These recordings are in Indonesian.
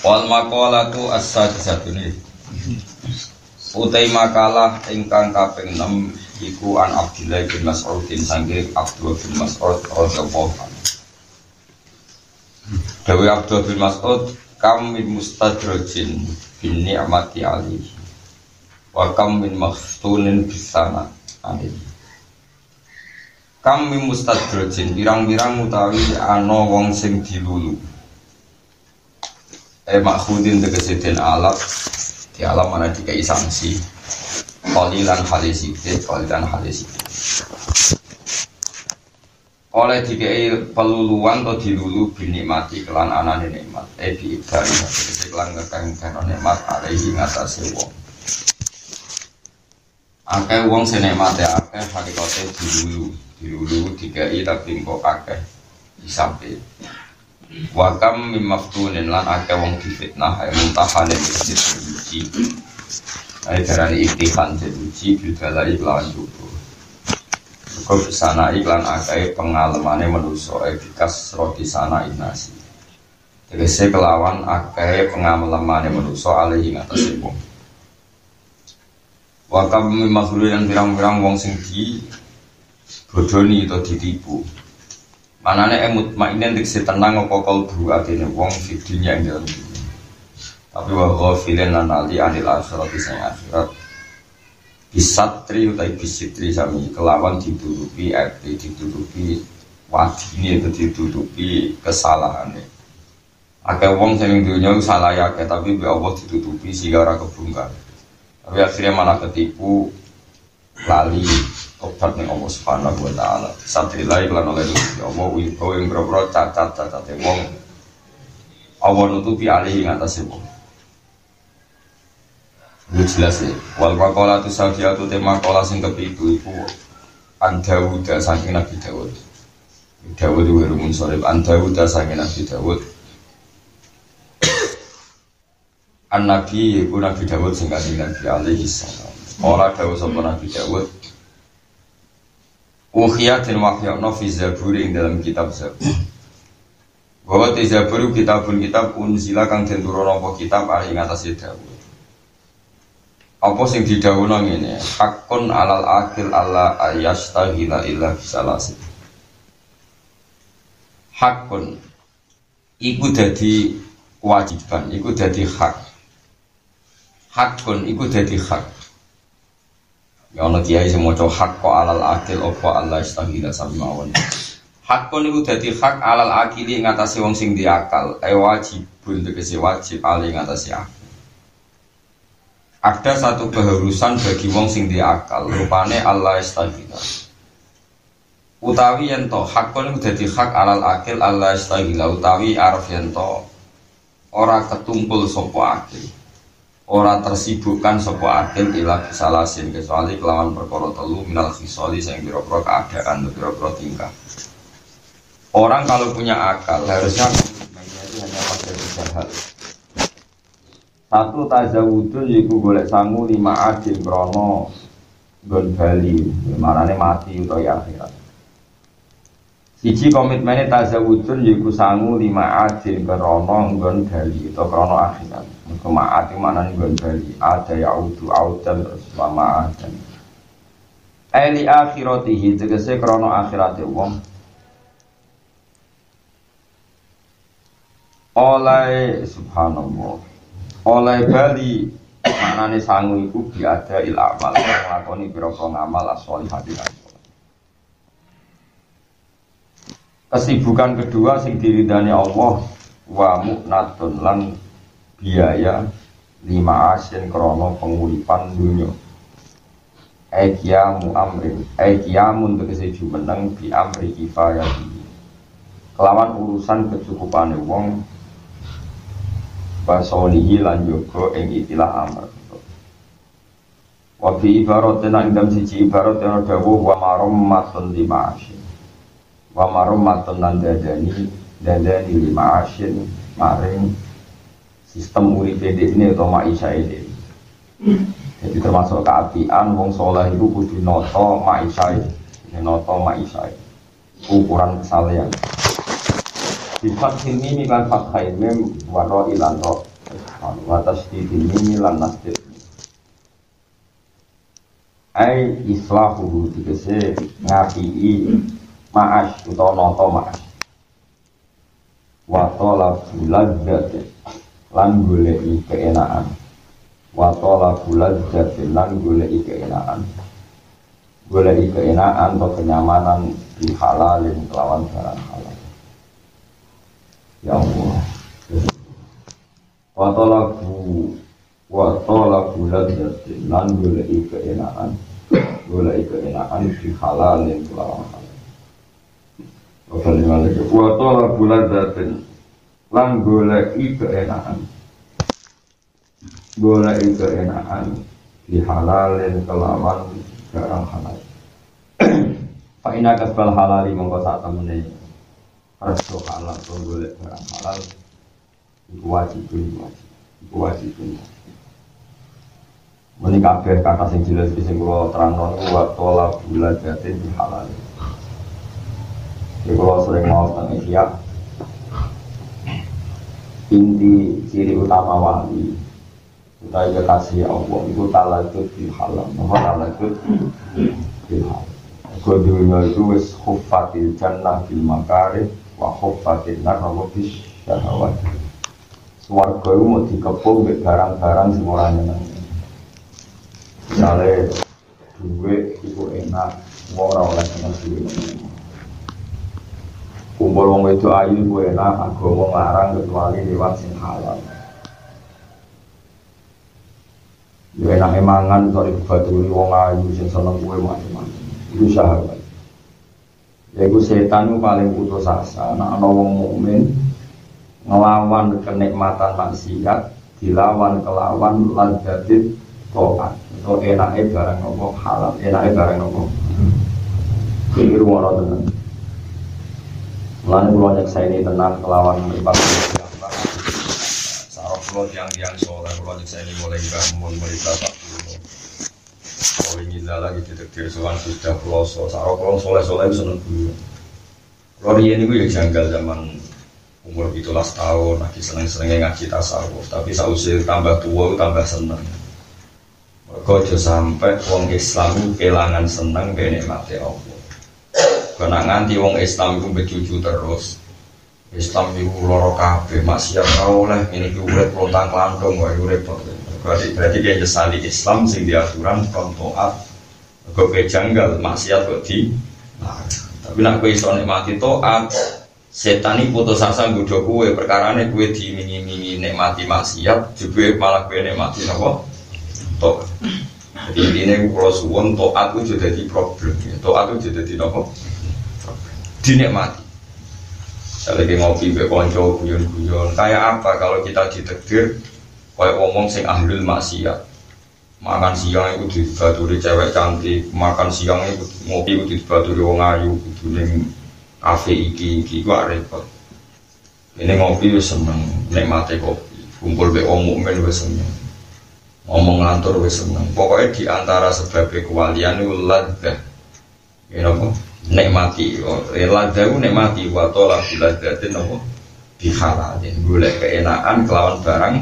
Wal maqalatu as-sadisatuni utai makalah ingkang kaping 6 iku an Abdullah bin Mas'udin sanggih Abdullah bin Mas'ud radhiyallahu anhu. Dawe Abdullah bin Mas'ud kam min mustadrajin bin ni'mati alihi wa kam min makhtunin bisana alihi. Kam min mustadrajin pirang-pirang utawi ana wong sing dilulu. Makhudin tegese den alat di alam mana dikai sanksi qalilan halisidit oleh dikai peluluan atau dilulu binikmati kelan anane nikmat bi ibdari tegese kelan ngekang nikmat alaihi ngatasi wong akeh wong sing nikmate akeh hakikate dilulu dikai tapi kok akeh disampe wakam mimaftunin lan akeh wong difitnah ae muntahanen diuji ae darani iktihan diuji bidalai lawan cukup kok sana iklan akeh pengalemane manusa efikas roti sana inasi tegese kelawan akeh pengalemane manusa alih ing atase wong wakam mimaftunin pirang-pirang wong sing di bodoni atau ditipu manane mutmainen dikse tenang apa kalbu atine wong fidinya ing dalem tapi wa ghafilan lan ali anil akhirat sing akhirat bisatri utai bisitri sami kelawan ditutupi ditutupi wadine ditutupi kesalahane akeh wong sing dunya salah akeh tapi be Allah ditutupi sehingga ora kebongkar tapi akhirnya malah ketipu lali obat ning Allah Subhanahu wa taala. Satrilah iklan oleh Gusti Allah wibawa ing boro-boro cacat-cacate wong. Allah nutupi alih ing atase wong. Wis jelas e. Wal maqalatu safiyatu tema maqalah sing kepitu iku Dawud saking Nabi Dawud. Dawud rumun sore Dawud saking Nabi Dawud. Nabi iku Nabi Dawud sing kanjeng Nabi alaihi salam. Ora dawuh sapa Nabi Dawud Ukhiyat dan wahyakna fi Zabur ing dalam kitab Zabur. Bahwa di Zabur kitab unzila kang den turun apa kitab ari ing atase Dawud. Apa sing didhawuhna ngene, hakun alal akil alla ayastaghila illa bisalasi. Hakun iku dadi kewajiban, iku dadi hak. Hakun iku dadi hak. Ya ana kiai sing maca hak kok alal akil apa Allah istaghila sami mawon. Hak kon iku dadi hak alal akili ngatasi wong sing di akal, wajibun tegese wajib ali ngatasi akal. Ada satu keharusan bagi wong sing di akal, rupane Allah istaghila. Utawi yen to hak kon iku dadi hak alal akil Allah istaghila utawi arep yen to ora ketumpul sapa akil. Ora tersibukkan sapa akil ila bisalasin kecuali kelawan perkara telu minal khisali sing pira-pira keadaan pira-pira tingkah. Orang kalau punya akal harusnya itu hanya pada tiga hal. Satu tazawudun yiku golek sangu 5 adil krono nggon bali, marane mati utawa akhirat. Siji komitmene tazawudun yiku sangu 5 adil krono nggon bali utawa krono akhirat. Kemaat itu mana nih bali ada ya audan terus lama ada. Eli akhiratihi tegese krono akhirate wong. Oleh subhanallah. Oleh bali maknane sangu iku biada il amal nglakoni pira-pira ngamal as-sholihati. Kesibukan kedua sing diridani Allah wa mu'natun lan biaya 5 asin krono penguripan dunia kiamu amrin kiamun tegese jumeneng bi amri kifayati kelawan urusan kecukupane wong basolihi lan yoga ing ikilah amr wa bi ibaratena ing dalem siji ibarat ana dawuh wa marummatun 5 asin wa marummatun lan dadani 5 asin maring sistem urip ini atau maisha ini. Jadi termasuk keapian wong saleh iku kudu nata maisha ukuran kesalehan. Sifat ini kan fathai mem waro ilan ro paham atas ini lan nasdid ai islahu dikese ngapii ma'as utawa nata ma'as wa talabul ladzat lan goleki keenaan wa talabul ladzat lan goleki keenaan atau kenyamanan di halalin kelawan barang halal ya Allah wa talabul ladzat lan goleki keenaan di halalin kelawan halal wa talabul ladzat lan goleki keenaan di halalin kelawan barang halal. Pak ina kasbal halali mongko sak temene reso halal to golek barang halal iku wajib. Meni kabeh kata sing jelas sing kula terangno niku wa talabul ladzati di halal. Iku sering mau teng Ihya. Inti ciri utama wali utawi kekasih Allah itu talakut bil halal, talakut bil halal. Dunia itu wis khuffatil jannah bil makarih wa khuffatil nar bis syahawat. Swarga itu mau dikepung mbek barang-barang sing ora nyeneng. Misale duwe iku enak, ora oleh seneng duwe. Kumpul wong itu ayu iku enak, agama larang kecuali lewat sing halal. Ya enak emangan kok dibaturi wong ayu sing seneng kowe macam-macam. Iku syahwat. Ya iku setan itu paling putus asa. Nek ana wong mukmin ngelawan kenikmatan maksiat, dilawan kelawan ladzatit taat. Itu enake barang apa halal, enake barang apa. Iki rumono tenan. Lan kula nyekseni tenan kelawan ibadah. Kalau tiang-tiang soleh, kalau ini mulai bangun, mulai bapak dulu kalau ingin lagi detektif soal sudah peloso sarap kalau soleh-soleh itu seneng dulu kalau dia ini gue janggal zaman umur 17 tahun lagi seneng-senengnya ngaji tasawuf tapi sausir tambah tua, tambah seneng kau aja sampai wong Islam itu kehilangan seneng kenikmati Allah karena nganti wong Islam itu bercucu terus Islam itu loro kabeh maksiat oleh ini urip lontang klandong wae urip berarti dia nyesali Islam sing diaturan kon taat kok janggal maksiat kok di tapi nek kowe iso nikmati taat setan iki putus asa nggodho kowe perkarane kowe dimingi-mingi nikmati maksiat jebule malah kowe nikmati napa taat jadi ini kalau suwon taat itu jadi problem taat itu jadi napa dinikmati. Saya lagi ngopi be konco guyon-guyon. Kayak apa kalau kita ditakdir kayak ngomong sing ahlul maksiat. Makan siang itu dibaturi cewek cantik, makan siang itu ngopi itu dibaturi wong ayu, kudu ning kafe iki kok repot. Ini ngopi wis seneng, nikmate kopi. Kumpul be wong mukmin wis seneng. Ngomong ngantur wis seneng. Pokoknya di antara sebab kewalian itu ladzah. Ya napa? Nikmati, ladaku nikmati watola biladatin nopo dihalalin, golek keenaan kelawan barang.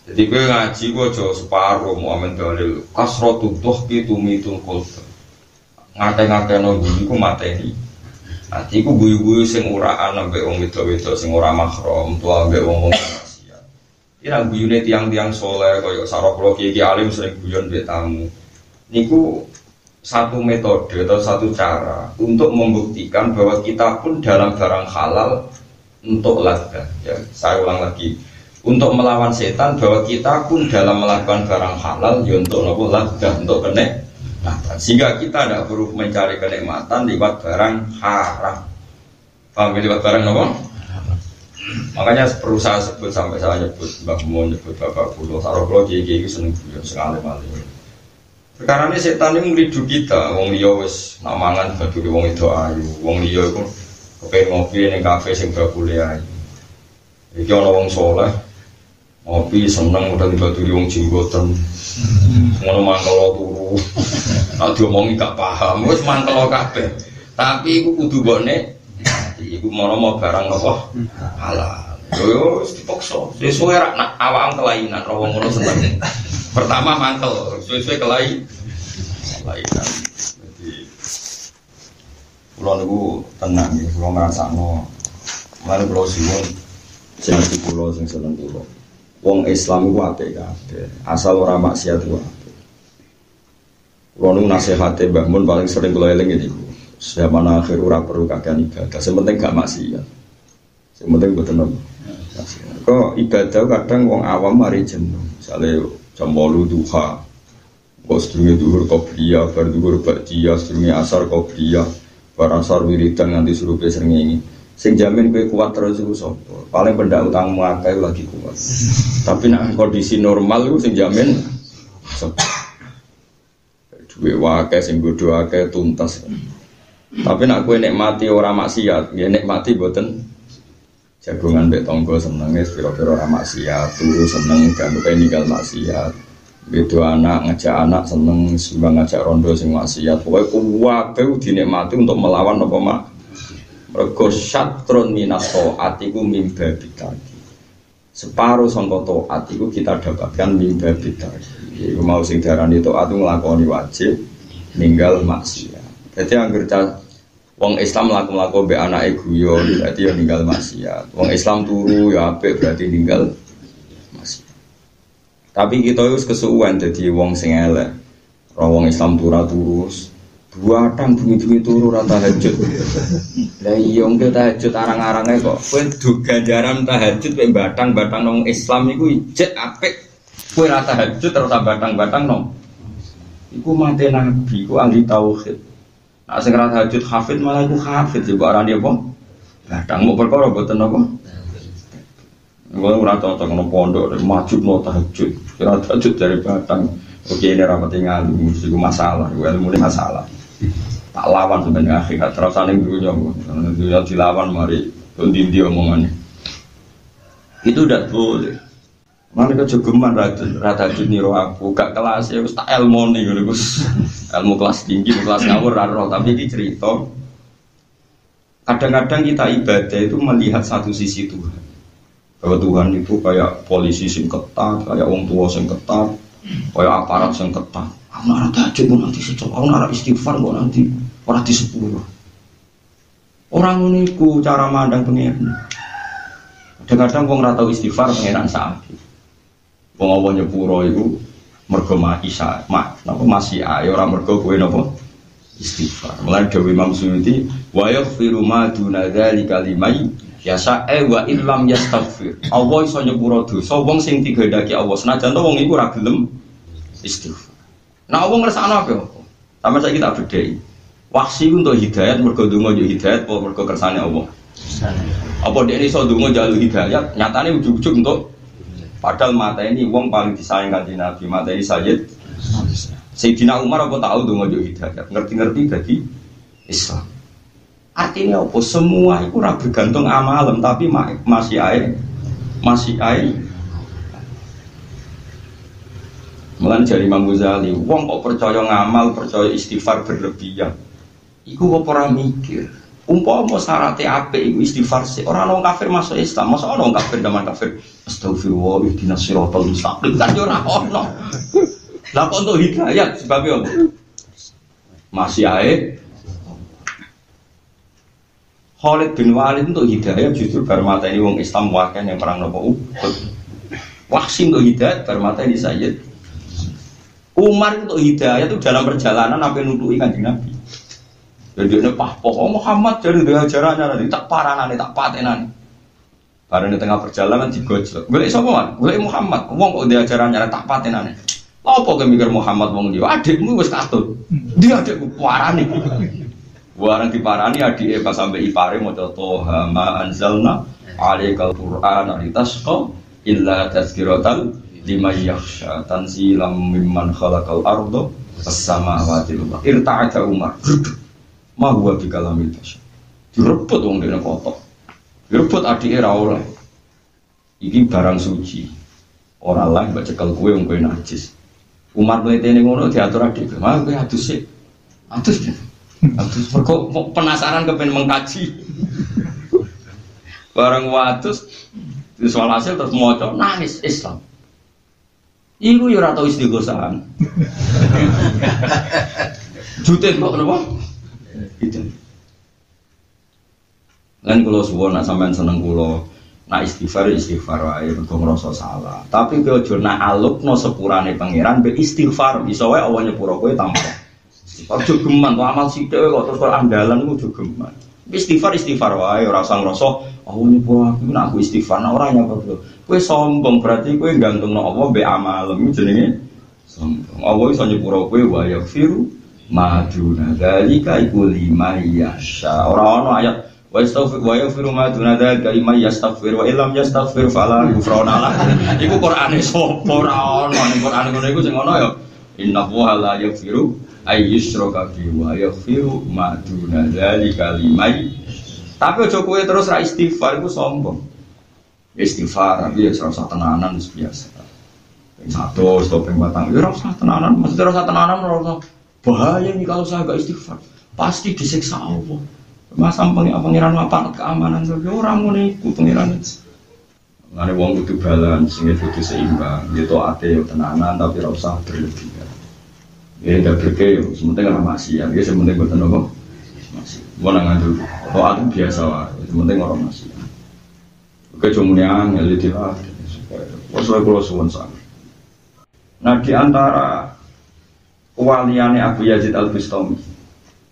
Jadi gue ngaji gue jauh separuh muamen dalil kasrotu dohki tumitul kolba ngate-ngate nonggu gue mateni. Nanti gue guyu-guyu sing uraan ambek wong wedo-wedo sing ora mahram tua ambek wong maksiat. Ira guyune tiang-tiang soleh koyo sarok kiai alim sering guyon mbek tamu. Niku satu metode atau satu cara untuk membuktikan bahwa kita pun dalam barang halal untuk ladzat. Ya, saya ulang lagi, untuk melawan setan bahwa kita pun dalam melakukan barang halal ya untuk nopo ladzat, untuk kenikmatan. Sehingga kita tidak perlu mencari kenikmatan lewat barang haram. Paham lewat barang nopo? Makanya perlu saya sebut sampai saya nyebut Mbah Mun, nyebut Bapak Kulo, Saroklo, Kiai seneng guyon sekali-kali. Sekarang ini setan ini ngelidu kita, wong liya wis nak mangan baturi wong itu ayu, wong liya iku kepen ngopi ning kafe sing bakule ayu. Iki ana wong saleh ngopi seneng udah baturi wong jenggoten. Ngono mangkel turu. Nek diomongi gak paham, wis mangkel kabeh. Tapi iku kudu mbokne iku mau barang apa halal. Yo dipaksa. Sesuai rak nak awam kelainan roh ngono seneng. Pertama mangkel, sesuai kelainan. Jadi kula niku tenang nggih, kula ngrasakno. Mane kula siwon sing kula sing seneng kula. Wong Islam iku apik kabeh, asal ora maksiat wae. Kula niku nasihate Mbah Mun paling sering kula eling niku. Zaman akhir ora perlu kakean ibadah, sing penting gak maksiat. Sing penting mboten apa. Kok ibadah kadang wong awam mari jenuh. Misale jam 8 duha. Kok sedurunge dhuwur qobliyah, bar dhuwur ba'diyah, sedurunge asar qobliyah, bar asar wiridan nganti surupe srengenge. Sing jamin kowe kuat terus iku sapa? Paling pendak utangmu akeh lagi kuat. Tapi nek kondisi normal iku sing jamin sapa? Duwe wae sing bodho akeh tuntas. Tapi nak kowe nikmati ora maksiat, nggih nikmati mboten jagongan mbek tangga senenge pira-pira ora maksiat, turu seneng gak ninggal maksiat. Bedo anak ngajak anak seneng sumbang ngajak rondo sing maksiat. Pokoke kabeh dinikmati untuk melawan apa mak. Mergo syatron minas taat iku mimba bitaki. Separuh sangka taat iku kita dapatkan mimba bitaki. Iku mau sing diarani taat nglakoni wajib, ninggal maksiat. Dadi anggere wong Islam laku-laku mbek anake guyon berarti ya ninggal maksiat. Wong Islam turu ya apik berarti ninggal maksiat. Tapi kita wis kesuwen dadi wong sing elek. Ora wong Islam turus. Buatan bunyi-bunyi turu ora tahajud. Lah iya engke tahajud arang-arange kok. Kowe ganjaran tahajud mek batang-batang wong Islam iku ijek apik. Kowe ora tahajud terus batang-batang nom. Iku mate nabi, iku ahli tauhid. Nah sing ora tahajud hafid malah iku hafid yo arane apa? Batang mau perkara mboten apa? Ora cocok nang pondok majubno tahajud. Ora tahajud dari batang. Oke ini rapat ngalim, itu masalah, ilmu ini masalah. Tak lawan sebenarnya akhirat, terus saling dunia dilawan mari dindi omongannya. Itu tidak boleh. Mana kejogeman rata niru aku, gak kelas ya, tak ilmu nih, ilmu kelas tinggi, kelas ngawur raro, tapi ini cerita. Kadang-kadang kita ibadah itu melihat satu sisi Tuhan. Bahwa Tuhan itu kayak polisi sing ketat, kayak orang tua sing ketat, kayak aparat sing ketat. Aku nara tahajud pun nanti secok, aku nara istighfar pun nanti orang di 10. Orang uniku cara mandang pengiran. Kadang-kadang wong ora tau istighfar pengiran sakit. Wong apa nyepuro iku mergo isa, napa masih ae ora mergo kowe napa istighfar. Mulane dawuh Imam Suyuti, wa yaghfiru ma duna dzalika liman yasha wa illam yastaghfir. Allah iso nyepuro dosa wong sing digandaki Allah senajan to wong iku ora gelem istighfar. Nah wong ngersakno apa? Sampe saiki tak bedheki. Wahsi untuk hidayat mergo ndonga yo hidayat apa mergo kersane Allah. Apa dia ini iso ndonga njaluk hidayat, nyatane ujug-ujug untuk padahal mata ini wong paling disayang kanjeng Nabi, mata ini Sayyid Sayyidina Umar apa tahu ndonga njaluk hidayat, ngerti-ngerti dadi Islam. Artinya apa? Semua itu ora bergantung amalem tapi masih ae. Mulane jari Imam Ghazali, wong kok percaya ngamal, percaya istighfar berlebihan. Iku kok ora mikir. Umpama syaratnya apik iku istighfar sik. Ora ono kafir masuk Islam, masa ono kafir zaman kafir. Astagfirullah ihdinas siratal mustaqim. Kan ora ono. Lah kok untuk hidayat sebabnya apa? Masih ae. Khalid bin Walid untuk hidayat justru bermata ini wong Islam wakan yang perang nopo Uhud. Wahsi untuk hidayat bermata ini Sayyid. Umar untuk hidayat itu dalam perjalanan apa nutuki kanjeng Nabi. Jadi dia pokok Muhammad dari ajarannya nanti tak paranane tak patenane. Bareng di tengah perjalanan digojlok. Golek sapa man? Golek Muhammad. Wong kok dia ajarannya tak patenane. Apa kowe mikir Muhammad wong dia? Adikmu wis katut. Dia adikku parane. Warang diparani adike pas sampai ipare maca Toha ma anzalna alaikal qur'ana litasqa illa tazkiratan liman yakhsha tanzilam mimman khalaqal arda was-samawati wal ardi. Irta'ata Umar. Ma huwa bikalamil tasya. Direbut wong dene kotok. Direbut adike ra oleh. Iki barang suci. Ora lah mbak cekel kowe wong kowe najis. Umar mletene ngono diatur adike. Mah kowe adus sik. Adus. Adus perkok penasaran kepen mengkaji. Barang watus Terus walhasil terus maca nangis Islam. Iku yo ora tau istighosahan. Jutet kok kenapa? Itu. Lan kula suwun nek sampean seneng kula, nak istighfar wae mergo ngrasa salah. Tapi kowe aja nak alupno sepurane pangeran mbek istighfar, iso wae Allah nyepuro kowe tanpa. Ojo geman kok amal sithik kok terus kok andalan ku ojo geman. Istighfar wae ora usah ngrasa Allah nyepuro aku nak aku istighfar ora nyapa. Kowe sombong berarti kowe gantungno Allah mbek amalmu jenenge sombong. Allah iso nyepuro kowe wa yaghfiru ma duna dzalika iku liman yasha. Ora ono ayat wa yaghfiru ma duna dzalika liman yastaghfir wa illam yastaghfir fala ghufrana lah. Iku Qur'ane sapa ora ono ning Qur'ane ngono iku sing ono ya innallaha la yaghfiru ayyushraka bihi wa yaghfiru ma duna dzalika liman. Tapi aja kowe terus ra istighfar iku sombong. Istighfar tapi ya ora usah tenanan biasa. Ping 100 atau ping 4 ya ora usah tenanan, mesti ora usah tenanan ora usah. Bahaya nih kalau saya gak istighfar. Pasti disiksa Allah. Masa pangeran apa keamanan saja orang ngono iku pangeran. Ngene wong kudu balance, sing kudu seimbang. Ya taate yo tenanan tapi ora usah berlebihan. Ya ndak berke yo, sementing ora maksiat. Ya sementing boten apa. Masih. Wong nang ngandel. Taat biasa wae, sementing ora maksiat. Kecumunian yang dilah, supaya kalau suwon sang. Nah di antara waliane Abu Yazid Al-Bustami,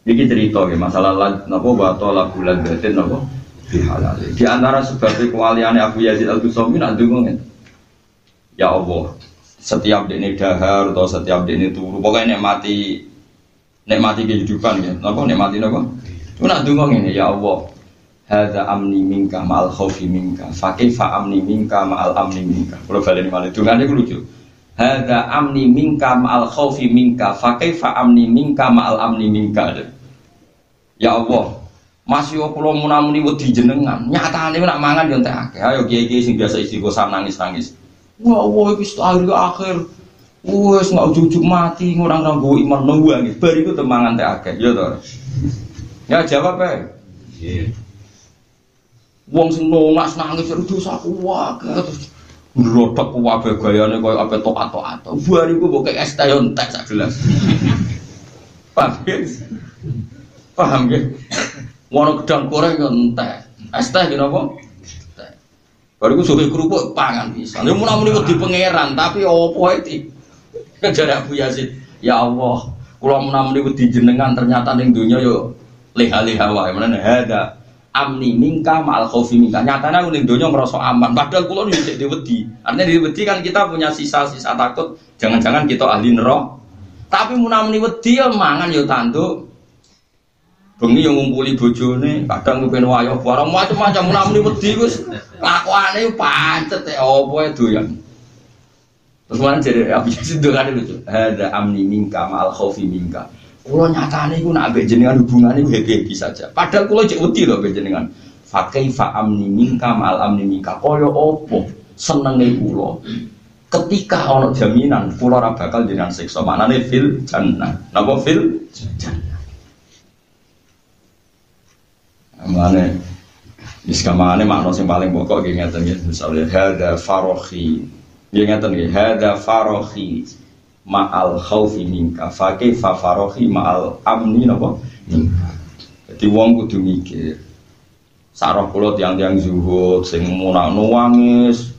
ini cerita ya masalah nabo bato la bulan batin nabo dihalal. Di antara sebab kewaliane Abu Yazid Al-Bustami nak dungungin, ya Allah, setiap dekne dahar atau setiap dekne turu, pokoknya nikmati kehidupan ya, nabo nikmati nabo. Itu nak dungungin ya Allah. Hadza amni minka ma'al khaufi minka fa kaifa amni minka ma'al amni minka. Kalau baleni malih dungane ku lucu. Hadza amni minka ma'al khaufi minka fa kaifa amni minka ma'al amni minka. Ya Allah, masih kula munamuni wedi jenengan. Nyatane nak mangan yo entek akeh. Ayo kiai-kiai sing biasa istighosah nangis-nangis. Wah, wis akhir. Wis enggak ujug-ujug mati ngurang nganggo iman nunggu nggih. Bar iku temangan entek akeh, ya to. Ya jawab ae. Nggih. Wong sing nangis nangis dosaku wae terus ndrodok wae gayane koyo ape tokat-tokat. Bariku mbok es teh entek sak gelas. Paham nggih? Wono gedang goreng yo entek. Es teh ki napa? Entek. Bariku suwe kerupuk pangan pisan. Yo mun-muni wedi pangeran tapi opo iki? Jare Abu Yazid, ya Allah, kula mun-muni wedi jenengan ternyata ning donya yo leha-leha wae menene hada amni mingka ma'al khaufi mingka. Nyatanya aku ning donya ngerasa aman padahal kula dhisik diwedi. Artinya diwedi kan kita punya sisa-sisa takut jangan-jangan kita ahli neraka. Tapi munamuni wedi ya mangan ya tanduk. Bengi yang ngumpuli bojone, kadang kepen wayah barang macam-macam munamuni wedi wis kelakuane pancet opo doyan. Terus mana jadi apa sih dongane lucu. Ada amni mingka ma'al khaufi mingka. Kulo nyatane iku nak ambek jenengan hubungane happy saja. Padahal kulo cek wedi lho ambek jenengan. Fa kaifa amni minka ma'al amni minka. Kaya opo senenge kulo. Ketika ana jaminan kulo ora bakal jenengan siksa. Maknane fil jannah. Napa fil jannah. Amane wis kamane makna sing paling pokok nggih ngeten nggih. Misale hadza farohi. Nggih ngeten nggih hadza farohi. Ma'al khaufi minka fa kaifa farohi ma'al amni napa minka. Dadi wong kudu mikir sarah kula tiang-tiang zuhud sing munakno wangis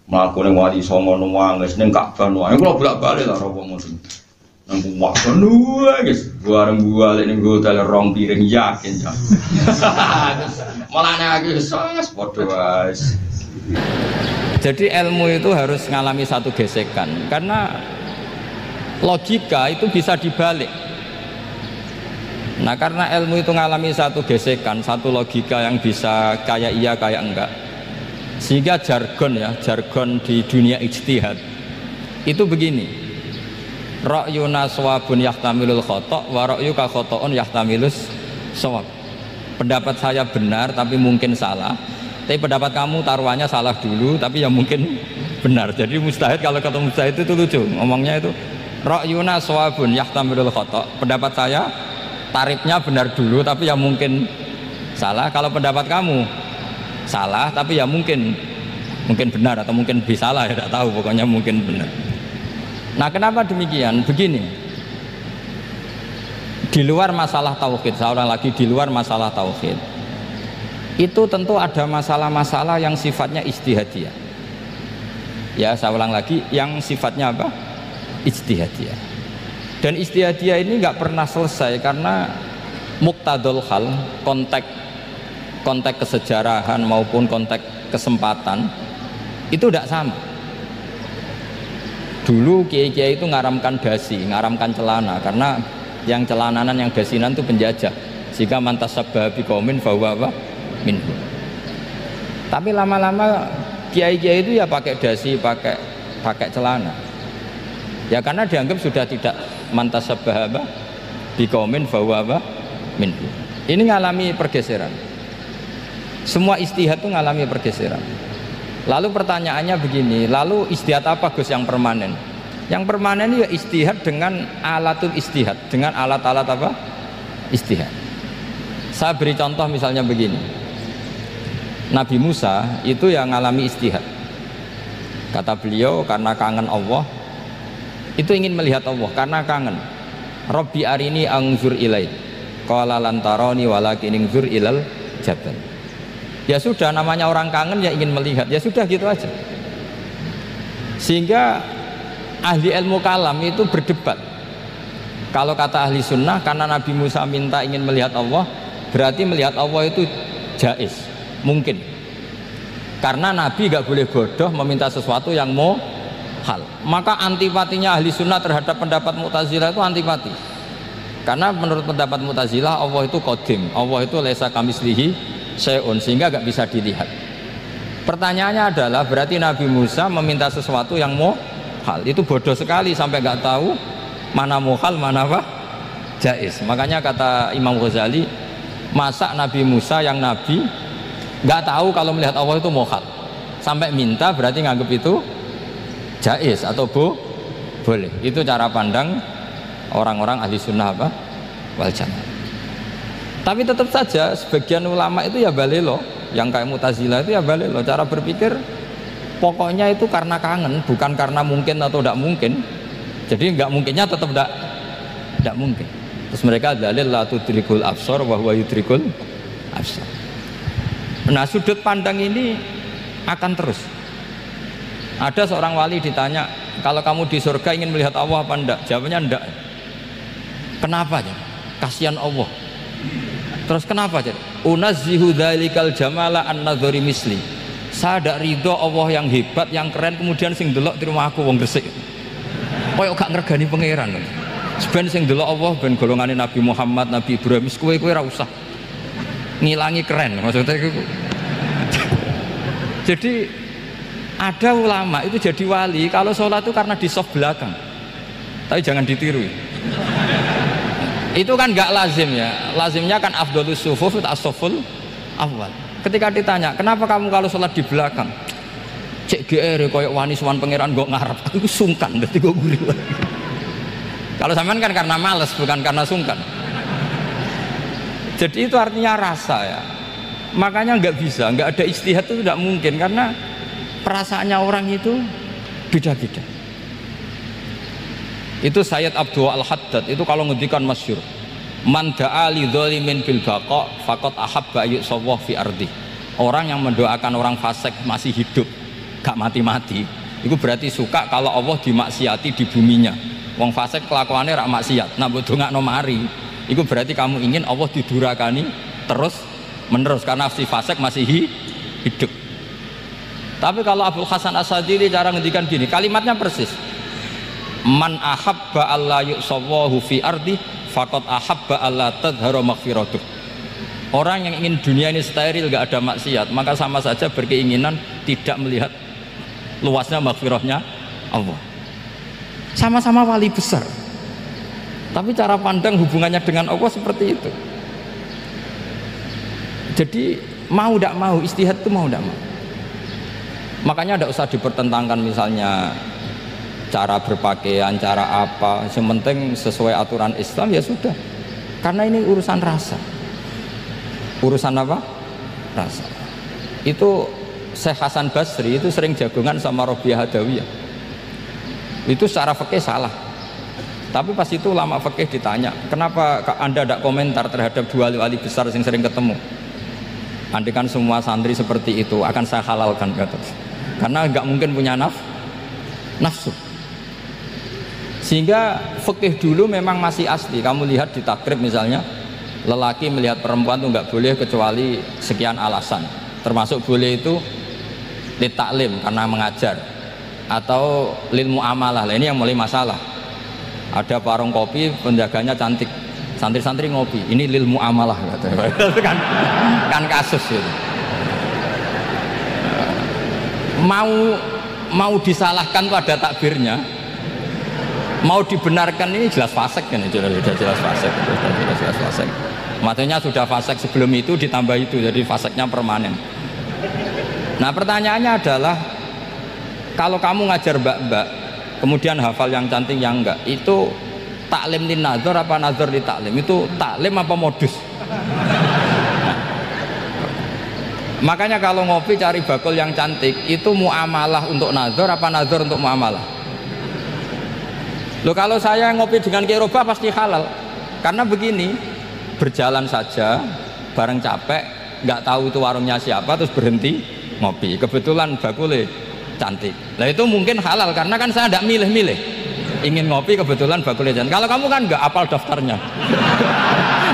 mlakune wali songo nangis ning Ka'bah wae kula bolak-balik lah wong ngono nang kuwak nangis bareng balik ning hotel rong piring yakin ya malane aku wis padha wae. Jadi ilmu itu harus mengalami satu gesekan karena logika itu bisa dibalik. Nah karena ilmu itu mengalami satu gesekan, satu logika yang bisa kayak iya kayak enggak, sehingga jargon di dunia ijtihad itu begini: ra'yuna shawabun yahtamilul khata' wa ra'yuka khata'un yahtamilus shawab. Pendapat saya benar tapi mungkin salah, tapi pendapat kamu taruhannya salah dulu tapi ya mungkin benar. Jadi mustahid, kalau ketemu mustahid itu lucu ngomongnya itu. Ra'yuna shawabun yahtamilul khata'. Pendapat saya tarifnya benar dulu tapi ya mungkin salah. Kalau pendapat kamu salah tapi ya mungkin Mungkin benar atau mungkin bisa salah, ya tidak tahu, pokoknya mungkin benar. Nah, kenapa demikian? Begini, di luar masalah tauhid, saya ulang lagi, di luar masalah tauhid itu tentu ada masalah-masalah yang sifatnya ijtihadiyah. Ya, saya ulang lagi, yang sifatnya apa? Ijtihadiyah. Dan ijtihadiyah ini nggak pernah selesai karena muqtadul hal, konteks kesejarahan maupun konteks kesempatan itu tidak sama. Dulu kiai-kiai itu ngaramkan dasi, ngaramkan celana, karena yang celananan yang dasinan itu penjajah. Jika mantasabbaha biqaumin fahuwa minhu. Tapi lama-lama kiai-kiai itu ya pakai dasi, pakai celana. Ya karena dianggap sudah tidak mantasabbaha biqaumin fahuwa minhu. Ini ngalami pergeseran. Semua ijtihad itu ngalami pergeseran. Lalu pertanyaannya begini, lalu ijtihad apa Gus yang permanen? Yang permanen ya ijtihad dengan alatul ijtihad, dengan alat-alat apa? Ijtihad. Saya beri contoh misalnya begini. Nabi Musa itu yang ngalami ijtihad. Kata beliau karena kangen Allah, itu ingin melihat Allah karena kangen. Rabbi arini anzur ilai. Qala lan tarani walakin anzur ilal jabal. Ya sudah, namanya orang kangen ya ingin melihat, ya sudah gitu aja. Sehingga ahli ilmu kalam itu berdebat. Kalau kata ahli sunnah, karena Nabi Musa minta ingin melihat Allah, berarti melihat Allah itu jaiz, mungkin. Karena Nabi gak boleh bodoh meminta sesuatu yang hal. Maka antipatinya ahli sunnah terhadap pendapat Mu'tazilah itu antipati. Karena menurut pendapat Mu'tazilah Allah itu qadim, Allah itu laisa kamislihi syai'un, sehingga gak bisa dilihat. Pertanyaannya adalah berarti Nabi Musa meminta sesuatu yang hal, itu bodoh sekali sampai gak tahu mana hal mana apa jaiz. Makanya kata Imam Ghazali, masa Nabi Musa yang Nabi gak tahu kalau melihat Allah itu hal, sampai minta berarti nganggap itu jaiz atau boleh. Itu cara pandang orang-orang ahli sunnah apa wal jamaah. Tapi tetap saja sebagian ulama itu ya balelo, yang kayak Mu'tazilah itu ya balelo, cara berpikir pokoknya itu karena kangen, bukan karena mungkin atau tidak mungkin. Jadi nggak mungkinnya tetap tidak mungkin. Terus mereka dalil la tudrikul absar wa huwa yudrikul absar. Nah, sudut pandang ini akan terus. Ada seorang wali ditanya, kalau kamu di surga ingin melihat Allah apa enggak? Jawabannya enggak. Kenapa ya? Kasihan Allah. Terus kenapa jadi? Unazzihu dzalikal jamala an-nadhari misli. Saya tidak ridho Allah yang hebat, yang keren, kemudian sing delok di rumah aku wong gresik. Koyo gak ngregani pangeran. Seben sing delok Allah ben golongane Nabi Muhammad, Nabi Ibrahim, kowe ora usah ngilangi keren maksudnya itu. Jadi ada ulama itu jadi wali kalau sholat itu karena di soft belakang. Tapi jangan ditiru. Itu kan nggak lazim ya, lazimnya kan afdhalus sufuf as-saful awal. Ketika ditanya kenapa kamu kalau sholat di belakang, cek GR koyok wani suwan pangeran gak ngarep, aku sungkan berarti gue gurih lagi. Kalau sampean kan karena males bukan karena sungkan. Jadi itu artinya rasa ya, makanya nggak bisa, nggak ada ijtihad itu tidak mungkin karena perasaannya orang itu beda-beda. Itu Sayyid Abdul Al-Haddad itu kalau ngendikan masyhur, man da'a li dzalimin bil baqa faqad ahabba yu'sawwa fi ardi. Orang yang mendoakan orang fasik masih hidup gak mati-mati itu berarti suka kalau Allah dimaksiati di buminya. Wong fasik kelakuannya rak maksiat, nah mbok dongakno mari itu berarti kamu ingin Allah didurakani terus menerus karena si fasik masih hidup. Tapi kalau Abdul Hasan As-Sadili cara ngendikan gini, kalimatnya persis, man ahabba alla yu'sawwahu fi ardi faqad ahabba alla tadhhara maghfiratuh. Orang yang ingin dunia ini steril gak ada maksiat, maka sama saja berkeinginan tidak melihat luasnya maghfirahnya Allah. Sama-sama wali besar, tapi cara pandang hubungannya dengan Allah seperti itu. Jadi mau tidak mau, ijtihad itu mau tidak mau. Makanya tidak usah dipertentangkan misalnya cara berpakaian, cara apa, yang penting sesuai aturan Islam ya sudah. Karena ini urusan rasa. Urusan apa? Rasa. Itu Syekh Hasan Basri itu sering jagongan sama Robiah Hadawiyah. Itu secara fikih salah. Tapi pas itu ulama fikih ditanya, kenapa Anda tidak komentar terhadap dua wali besar yang sering ketemu? Andaikan semua santri seperti itu akan saya halalkan, kata. Karena nggak mungkin punya nafsu. Sehingga fikih dulu memang masih asli. Kamu lihat di takrib misalnya, lelaki melihat perempuan itu nggak boleh kecuali sekian alasan. Termasuk boleh itu litaklim karena mengajar, atau lil muamalah. Ini yang mulai masalah. Ada warung kopi, penjaganya cantik, santri-santri ngopi, ini lil muamalah, kan kasus itu. Mau disalahkan tuh ada takbirnya, mau dibenarkan ini jelas fasik kan, jelas fasik. Maksudnya sudah fasik sebelum itu ditambah itu, jadi fasiknya permanen. Nah pertanyaannya adalah, kalau kamu ngajar mbak-mbak kemudian hafal yang cantik yang enggak, itu taklim lin nazar apa nazar li taklim? Itu taklim apa modus? Makanya kalau ngopi cari bakul yang cantik, itu muamalah untuk nazar apa nazar untuk muamalah? Loh, kalau saya ngopi dengan kiroba pasti halal. Karena begini, berjalan saja bareng capek, nggak tahu itu warungnya siapa, terus berhenti ngopi, kebetulan bakulnya cantik. Nah itu mungkin halal karena kan saya tidak milih-milih, ingin ngopi kebetulan bakulnya cantik. Kalau kamu kan nggak apal daftarnya,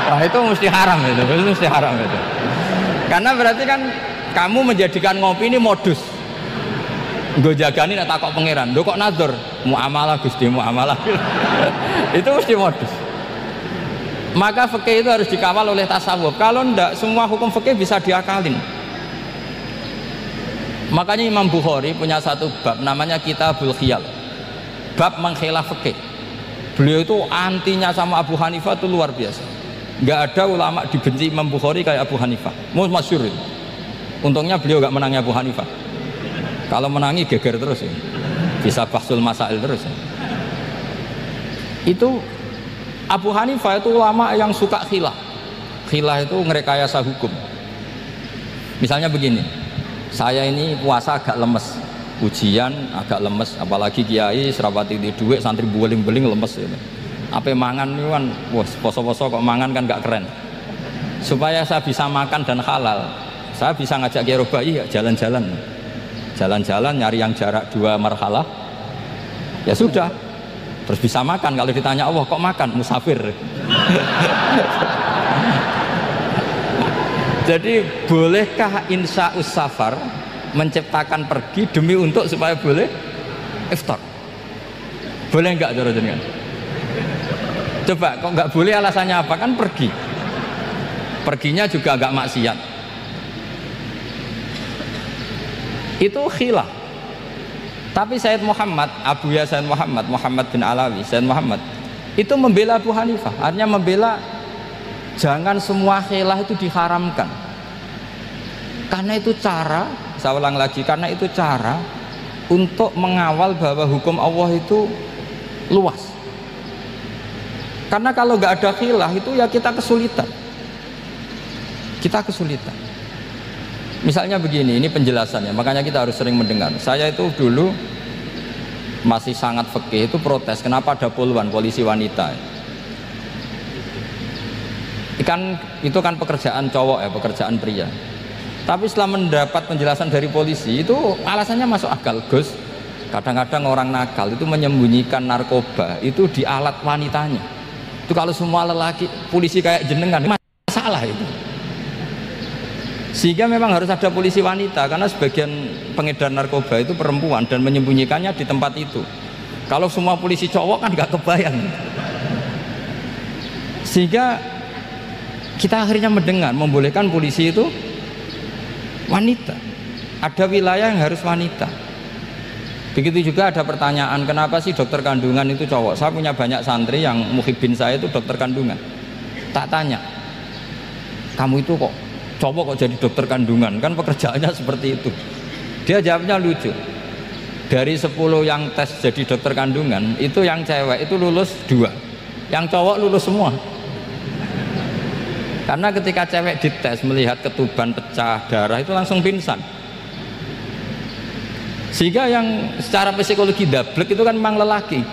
wah itu mesti haram itu, mesti haram itu. Karena berarti kan kamu menjadikan ngopi ini modus. Gue jagani nak takok pangeran, do kok nazar, muamalah gusti muamalah. Itu mesti modus. Maka fikih itu harus dikawal oleh tasawuf. Kalau ndak, semua hukum fikih bisa diakalin. Makanya Imam Bukhari punya satu bab namanya Kitabul Khiyal, bab mengkhilaf fikih. Beliau itu antinya sama Abu Hanifah itu luar biasa. Nggak ada ulama dibenci Imam Bukhari kayak Abu Hanifah. Masyhur itu. Untungnya beliau nggak menangnya Abu Hanifah. Kalau menangi geger terus ya. Bisa bahsul masail terus ya. Itu Abu Hanifah itu ulama yang suka khilah. Khilah itu ngerekayasa hukum. Misalnya begini, saya ini puasa agak lemes, ujian agak lemes, apalagi kiai serapati di duit, santri beling-beling lemes ini. Apa mangan ini kan, wah poso-poso kok mangan kan gak keren. Supaya saya bisa makan dan halal, saya bisa ngajak kiai robai ya jalan-jalan nyari yang jarak 2 marhalah, ya sudah, terus bisa makan. Kalau ditanya Allah kok makan, musafir. Jadi bolehkah insa'us safar menciptakan pergi demi untuk supaya boleh iftar? Boleh enggak cara jenengan? Coba kok enggak boleh, alasannya apa? Kan pergi. Perginya juga enggak maksiat. Itu khilaf. Tapi Sayyid Muhammad, Abuya Sayyid Muhammad, Muhammad bin Alawi, Sayyid Muhammad itu membela Abu Hanifah. Artinya membela jangan semua khilaf itu diharamkan. Karena itu cara, saya ulang lagi, karena itu cara untuk mengawal bahwa hukum Allah itu luas. Karena kalau nggak ada khilaf itu ya kita kesulitan. Kita kesulitan. Misalnya begini, ini penjelasannya, makanya kita harus sering mendengar. Saya itu dulu masih sangat fikih itu protes, kenapa ada poluan polisi wanita. Itu kan pekerjaan cowok ya, pekerjaan pria. Tapi setelah mendapat penjelasan dari polisi itu alasannya masuk akal, Gus. Kadang-kadang orang nakal itu menyembunyikan narkoba itu di alat wanitanya. Itu kalau semua lelaki polisi kayak jenengan masalah itu. Sehingga memang harus ada polisi wanita karena sebagian pengedar narkoba itu perempuan dan menyembunyikannya di tempat itu. Kalau semua polisi cowok kan nggak kebayang. Sehingga kita akhirnya mendengar membolehkan polisi itu wanita. Ada wilayah yang harus wanita. Begitu juga ada pertanyaan, kenapa sih dokter kandungan itu cowok? Saya punya banyak santri yang muhibin saya itu dokter kandungan. Tak tanya, kamu itu kok cowok kok jadi dokter kandungan? Kan pekerjaannya seperti itu. Dia jawabnya lucu. Dari 10 yang tes jadi dokter kandungan, itu yang cewek itu lulus 2, yang cowok lulus semua. Karena ketika cewek dites melihat ketuban pecah darah itu langsung pingsan. Sehingga yang secara psikologi dablek itu kan memang lelaki.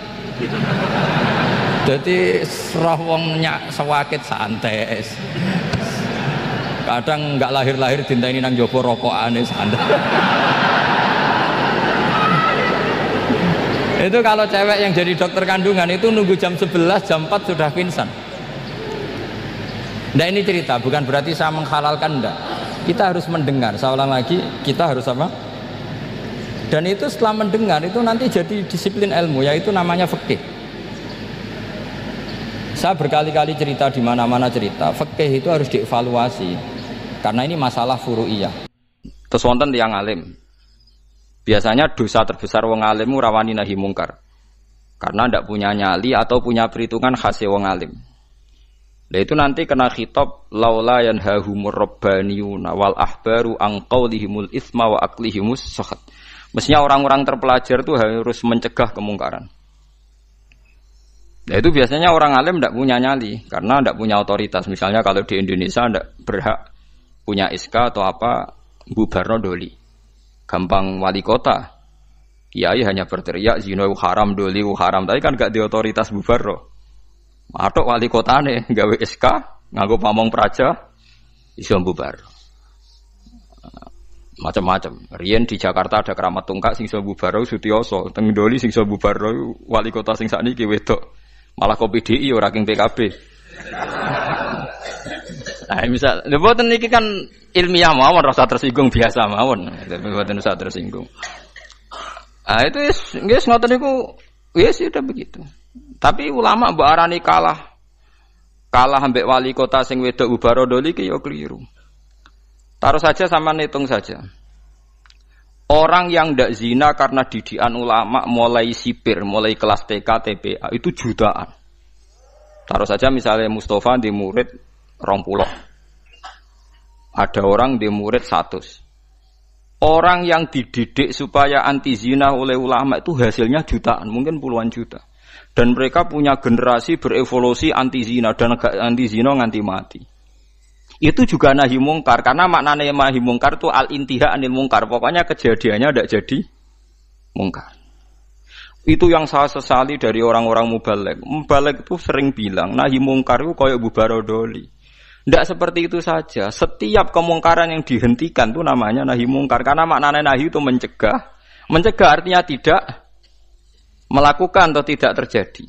Jadi roh wong nyak sewakit santai. Kadang nggak lahir-lahir dinteni nang jopo rokokane santai. Itu kalau cewek yang jadi dokter kandungan itu nunggu jam 11, jam 4 sudah pingsan. Nah ini cerita, bukan berarti saya menghalalkan, enggak. Kita harus mendengar, saya ulang lagi, kita harus apa? Dan itu setelah mendengar itu nanti jadi disiplin ilmu, yaitu namanya fikih. Saya berkali-kali cerita di mana-mana cerita, fikih itu harus dievaluasi karena ini masalah furu'iyah. Terus wonten tiyang alim. Biasanya dosa terbesar wong alim rawani nahi mungkar. Karena ndak punya nyali atau punya perhitungan khas wong alim. Nah itu nanti kena khitab laula yanhahumur rabbaniyuna wal ahbaru an qaulihimul itsma wa aqlihimus sakhat. Mestinya orang-orang terpelajar itu harus mencegah kemungkaran. Nah itu biasanya orang alim ndak punya nyali karena ndak punya otoritas. Misalnya kalau di Indonesia ndak berhak punya SK atau apa bubarno doli. Gampang wali kota, kiai hanya berteriak zina haram, doli haram, tapi kan gak di otoritas bubarro. Matok wali kotane gawe SK, nganggo pamong praja, iso bubar. Macam-macam. Riyen di Jakarta ada keramat tungkak sing iso bubarro Sutioso, teng doli sing iso bubarro wali kota sing sakniki wedok. Malah kopi DI ora king PKB. Nah, misal, mboten niki kan ilmiah mawon rasa tersinggung biasa mawon, tapi mboten usah tersinggung. Ah itu wis ngoten niku wis sudah begitu. Tapi ulama mbok arani kalah ambek wali kota sing wedok ubarodoli ki ya keliru. Taruh saja sama hitung saja. Orang yang ndak zina karena didikan ulama mulai sipir, mulai kelas TK, TPA itu jutaan. Taruh saja misalnya Mustafa di murid 20. Ada orang di murid 100. Orang yang dididik supaya anti zina oleh ulama itu hasilnya jutaan, mungkin puluhan juta. Dan mereka punya generasi berevolusi anti zina dan anti zina nganti mati. Itu juga nahi mungkar karena maknanya nahi mungkar itu al-intiha anil mungkar. Pokoknya kejadiannya tidak jadi mungkar. Itu yang saya sesali dari orang-orang mubaligh. Mubaligh itu sering bilang nahi mungkar itu kayak bubarodoli. Tidak seperti itu saja. Setiap kemungkaran yang dihentikan itu namanya nahi mungkar. Karena maknanya nahi itu mencegah. Mencegah artinya tidak melakukan atau tidak terjadi.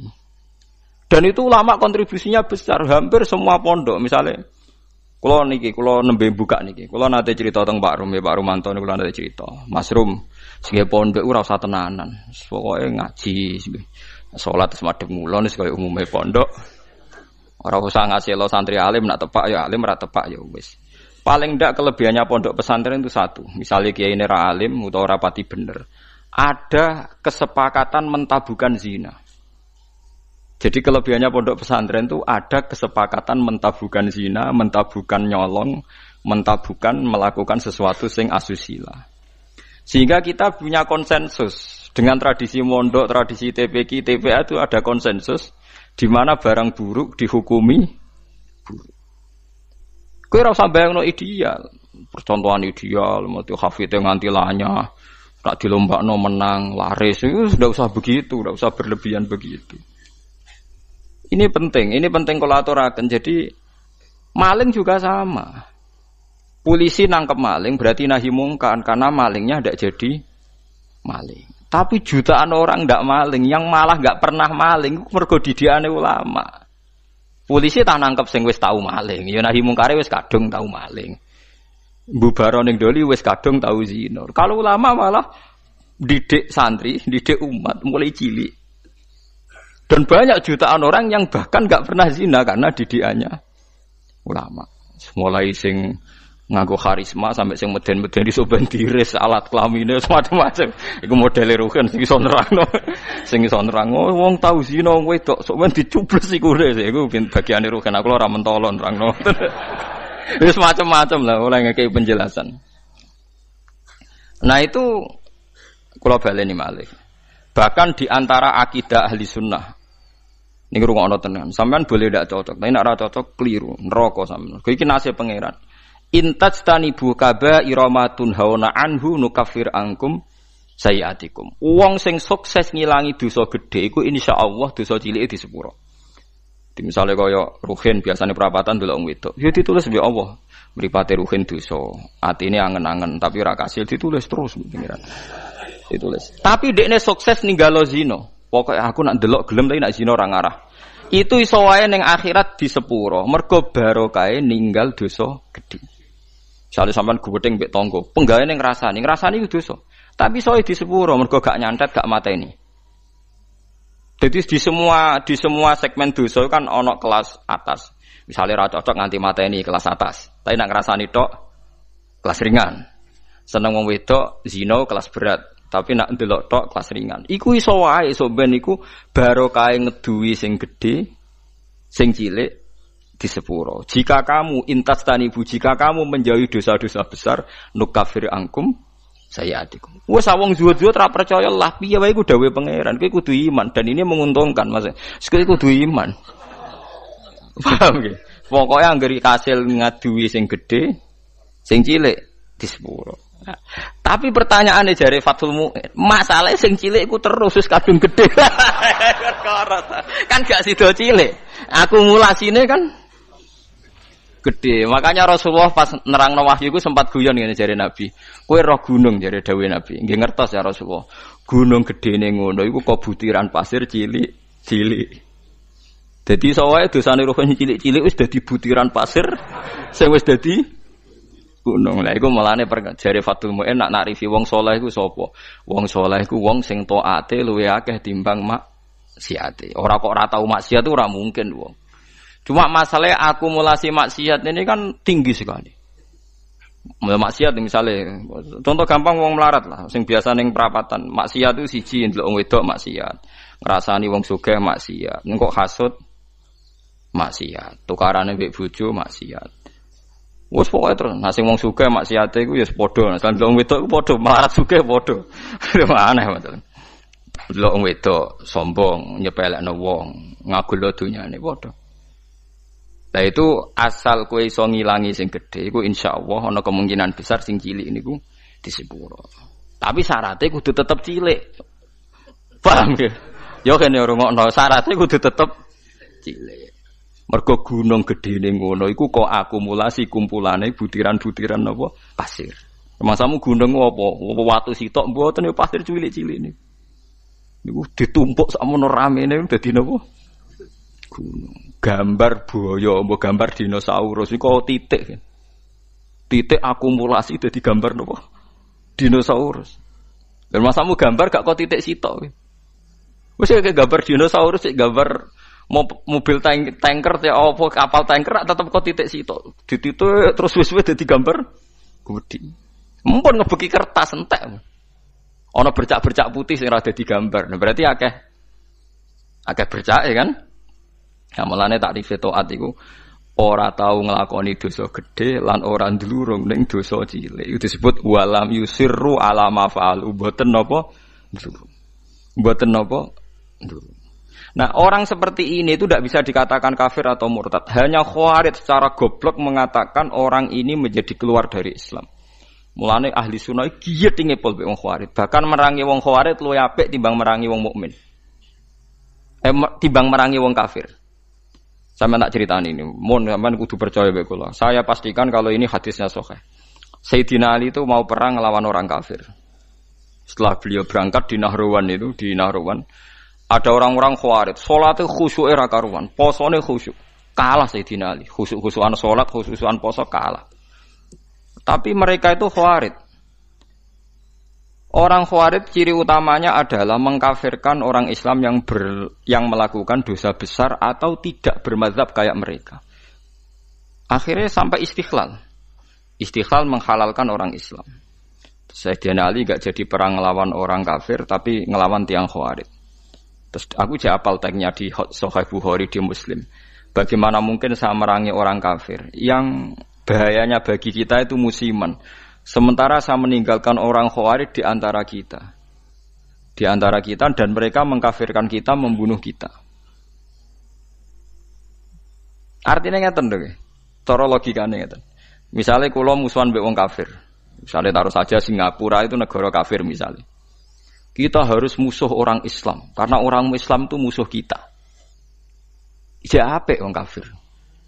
Dan itu ulama kontribusinya besar. Hampir semua pondok. Misalnya, kalau nembe buka niki. Kalau nanti cerita tentang Pak Rum, ya Pak Rumanto ini kalau nanti cerita. Mas Rum, sehingga pondok ora usah tenanan. Pokoknya ngaji. Sholat semadep ngulon, kayak umumnya pondok. Orang usah ngasih lo santri alim nak tepak ya alim ora tepak ya wis. Paling ndak kelebihannya pondok pesantren itu satu. Misalnya kiai ini ra alim utawa ora pati bener. Ada kesepakatan mentabukan zina. Jadi kelebihannya pondok pesantren itu ada kesepakatan mentabukan zina, mentabukan nyolong, mentabukan melakukan sesuatu sing asusila. Sehingga kita punya konsensus dengan tradisi mondok, tradisi TPQ, TPA itu ada konsensus. Di mana barang buruk dihukumi buruk. Kowe ora usah bayangno ideal, percontohan ideal, mati hafite nganti lanya, tak dilombakno menang, laris, itu sudah usah begitu, sudah usah berlebihan begitu. Ini penting kalau aturaken. Jadi maling juga sama. Polisi nangkep maling berarti nahi mungkar karena malingnya tidak jadi maling. Tapi jutaan orang ndak maling, yang malah nggak pernah maling, mergo didikane ulama. Polisi tak nangkep sing wis tau maling, ya nahi mungkare wis kadung tau maling. Mbubaro ning doli wis kadung tau zina. Kalau ulama malah didik santri, didik umat mulai cilik. Dan banyak jutaan orang yang bahkan nggak pernah zina karena didikannya ulama. Mulai sing nganggo karisma sampai sing meden-meden iso ben diris alat kelamine macam-macam. Iku modele rugen sing iso nerangno. Sing iso nerangno wong tau zina wong wedok sok men dicubles iku iku bagiane rugen aku ora mentolo nerangno. Wis macam-macam lah oleh ngekei penjelasan. Nah itu kula baleni malih. Bahkan di antara akidah ahli sunnah niku rungokno tenan. Sampeyan boleh ndak cocok, tapi nek ora cocok keliru, neraka sampeyan. Iki nasib pangeran. Intajtanibu kaba'ira ma tunhauna anhu nukaffir ankum sayiatikum. Wong sing sukses ngilangi dosa gedhe iku insyaallah dosa cilike disepuro. Misalnya kaya ruhin biasanya perapatan delok wong wedok. Ya ditulis mbek Allah. Mripate ruhin dosa, atine angen-angen tapi ora kasil ditulis terus pengiran. Ditulis. Tapi dekne sukses ninggalo zina. Pokoke aku nak ndelok gelem tapi nak zina ora ngarah. Itu iso wae ning akhirat disepuro. Mergo barokahe ninggal dosa gedhe. Misale sampean guweting mbek tangga, penggaweane ngrasani iku dosa. Tapi iso disepuro mergo gak nyantet, gak mateni. Jadi di semua segmen dosa kan ono kelas atas. Misalnya ra cocok nganti mateni kelas atas. Tapi nak ngrasani tok kelas ringan. Seneng wong wedok zina kelas berat. Tapi nak ndelok tok kelas ringan. Iku iso wae iso ben iku barokah ngeduwi sing gedhe, sing cilik disepuro. Jika kamu jika kamu menjauhi dosa-dosa besar, nukafir angkum sayiatikum. Wes wong zuwud-zuwud ora percaya lah piye wae iku dawuhe pangeran. Kowe kudu iman dan ini menguntungkan Mas. Kowe kudu iman. Paham nggih? Pokoke anggere kasil ngaduwi sing gedhe, sing cilik disepuro. Nah, tapi pertanyaane jare Fathul Mu'in, masalah sing cilik iku terus wis kadung gedhe. Kan gak sida cilik. Akumulasinnya kan gede. Makanya Rasulullah pas nerangno wahyu iku sempat guyon ngene jare Nabi. Kowe roh gunung jare dawuhe Nabi. Nggih ngertos ya Rasulullah. Gunung gedene ngono iku kok butiran pasir cilik-cilik. Dadi sawae dosane roh cilik-cilik wis dadi butiran pasir sing wis dadi gunung. Lah iku mulane jare Fathul Mu'in nak narifi wong saleh iku sapa? Wong saleh iku wong sing taate luwih akeh timbang maksiate. Ora kok ora tau maksiat itu ora mungkin wong. Cuma masalahnya akumulasi maksiat ini kan tinggi sekali. Maksiat misalnya, contoh gampang wong melarat lah, sing biasa ning perapatan. Maksiat itu siji ndelok wong wedok maksiat, ngrasani wong sugih maksiat, engko hasud maksiat, tukarane mbek bojo maksiat. Wes pokoke terus, nah sing wong sugih maksiate iku ya padha, nah wong wedok iku padha, melarat sugih padha. Aneh masalah. Ndelok wong wedok sombong, nyepelekno wong, ngagul dunyane padha. Lah itu asal kowe iso ngilangi sing gedhe iku insyaallah ana kemungkinan besar sing cilik niku disepuro. Tapi syaratnya kudu tetep cilik. Paham ya? Yo kene rungokno syaratnya kudu tetep cilik. Mergo gunung gedene ngono iku kok akumulasi kumpulane butiran-butiran apa pasir. Masamu gunung apa? Watu sitok mboten ya pasir cilik-cilik niku. Niku ditumpuk sakmono ramene dadi napa? Gunung. Gambar buaya, mbok gambar dinosaurus iku titik. Titik akumulasi dadi gambar napa? Dinosaurus. Dan masamu gambar gak kok titik sitok. Wis kayak gambar dinosaurus, gambar mobil tanker ya apa kapal tanker tetep kok titik sitok. Dititik terus wis dadi gambar gede. Mumpun ngebeki kertas entek. Ana bercak-bercak putih sing ora dadi gambar. Nah berarti akeh bercak ya kan? Kamalane takrif taat iku ora tau nglakoni dosa gedhe lan ora ndlurung ning dosa cilik. Itu disebut walam yusirru ala ma fa'alu. Mboten napa ndlurung. Mboten napa ndlurung. Nah, orang seperti ini itu tidak bisa dikatakan kafir atau murtad. Hanya Khawarij secara goblok mengatakan orang ini menjadi keluar dari Islam. Mulane ahli sunnah giat ngepol be wong Khawarij. Bahkan merangi wong Khawarij luwih apik timbang merangi wong mukmin. Timbang merangi wong kafir. Sama tak ceritaan ini, mohon sampean kudu percaya be kula. Saya pastikan kalau ini hadisnya sahih. Sayyidina Ali itu mau perang melawan orang kafir. Setelah beliau berangkat di Nahrawan ada orang-orang Khawarij, salatnya khusyuk ra karuan, posone khusyuk. Kalah Sayyidina Ali, khusyuk-khusyukan salat, khusyukan poso kalah. Tapi mereka itu Khawarij. Orang Khawarij ciri utamanya adalah mengkafirkan orang Islam yang melakukan dosa besar atau tidak bermadzhab kayak mereka. Akhirnya sampai istighlal. Istighlal menghalalkan orang Islam. Sayyidina Ali gak jadi perang ngelawan orang kafir tapi ngelawan tiang Khawarij. Terus aku hafal tagnya di Sahih Bukhari di Muslim. Bagaimana mungkin saya merangi orang kafir yang bahayanya bagi kita itu musiman. Sementara saya meninggalkan orang Khawarij di antara kita. Di antara kita dan mereka mengkafirkan kita, membunuh kita. Artinya ngeten lho. Cara logikane ngeten. Misalnya kula musuhan mbek wong kafir. Misalnya taruh saja Singapura itu negara kafir misalnya. Kita harus musuh orang Islam karena orang Islam itu musuh kita. Ijek apik wong kafir.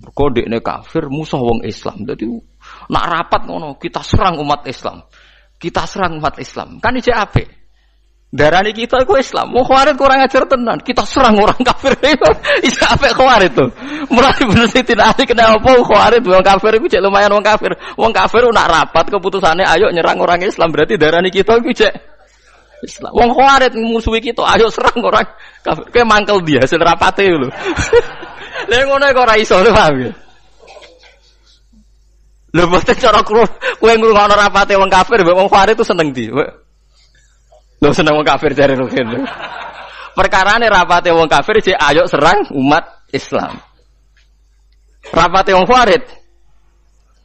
Mergo dekne kafir musuh wong Islam. Dadi nak rapat ngono, kita serang umat Islam. Kita serang umat Islam. Kan ijek apik. Darani kita iku Islam. Wong Khawarij kurang ajar tenan. Kita serang orang kafir. Ijek apik Khawarij to. Mulai bener Sayyidina Ali kenapa Khawarij wong kafir iku cek lumayan wong kafir. Wong kafir nak rapat keputusane ayo nyerang orang Islam berarti darani kita iku cek Islam. Wong Khawarij musuhi kita ayo serang orang kafir. Kayak mangkel dia hasil rapate lho. Lha ngono kok ora iso lho paham ya. Lho boten cara kowe ngrungokno rapate wong kafir mbek wong Khawarij itu seneng ndi? Lho seneng wong kafir jare Ruhin. Perkarane rapate wong kafir jek ayo serang umat Islam. Rapate wong Khawarij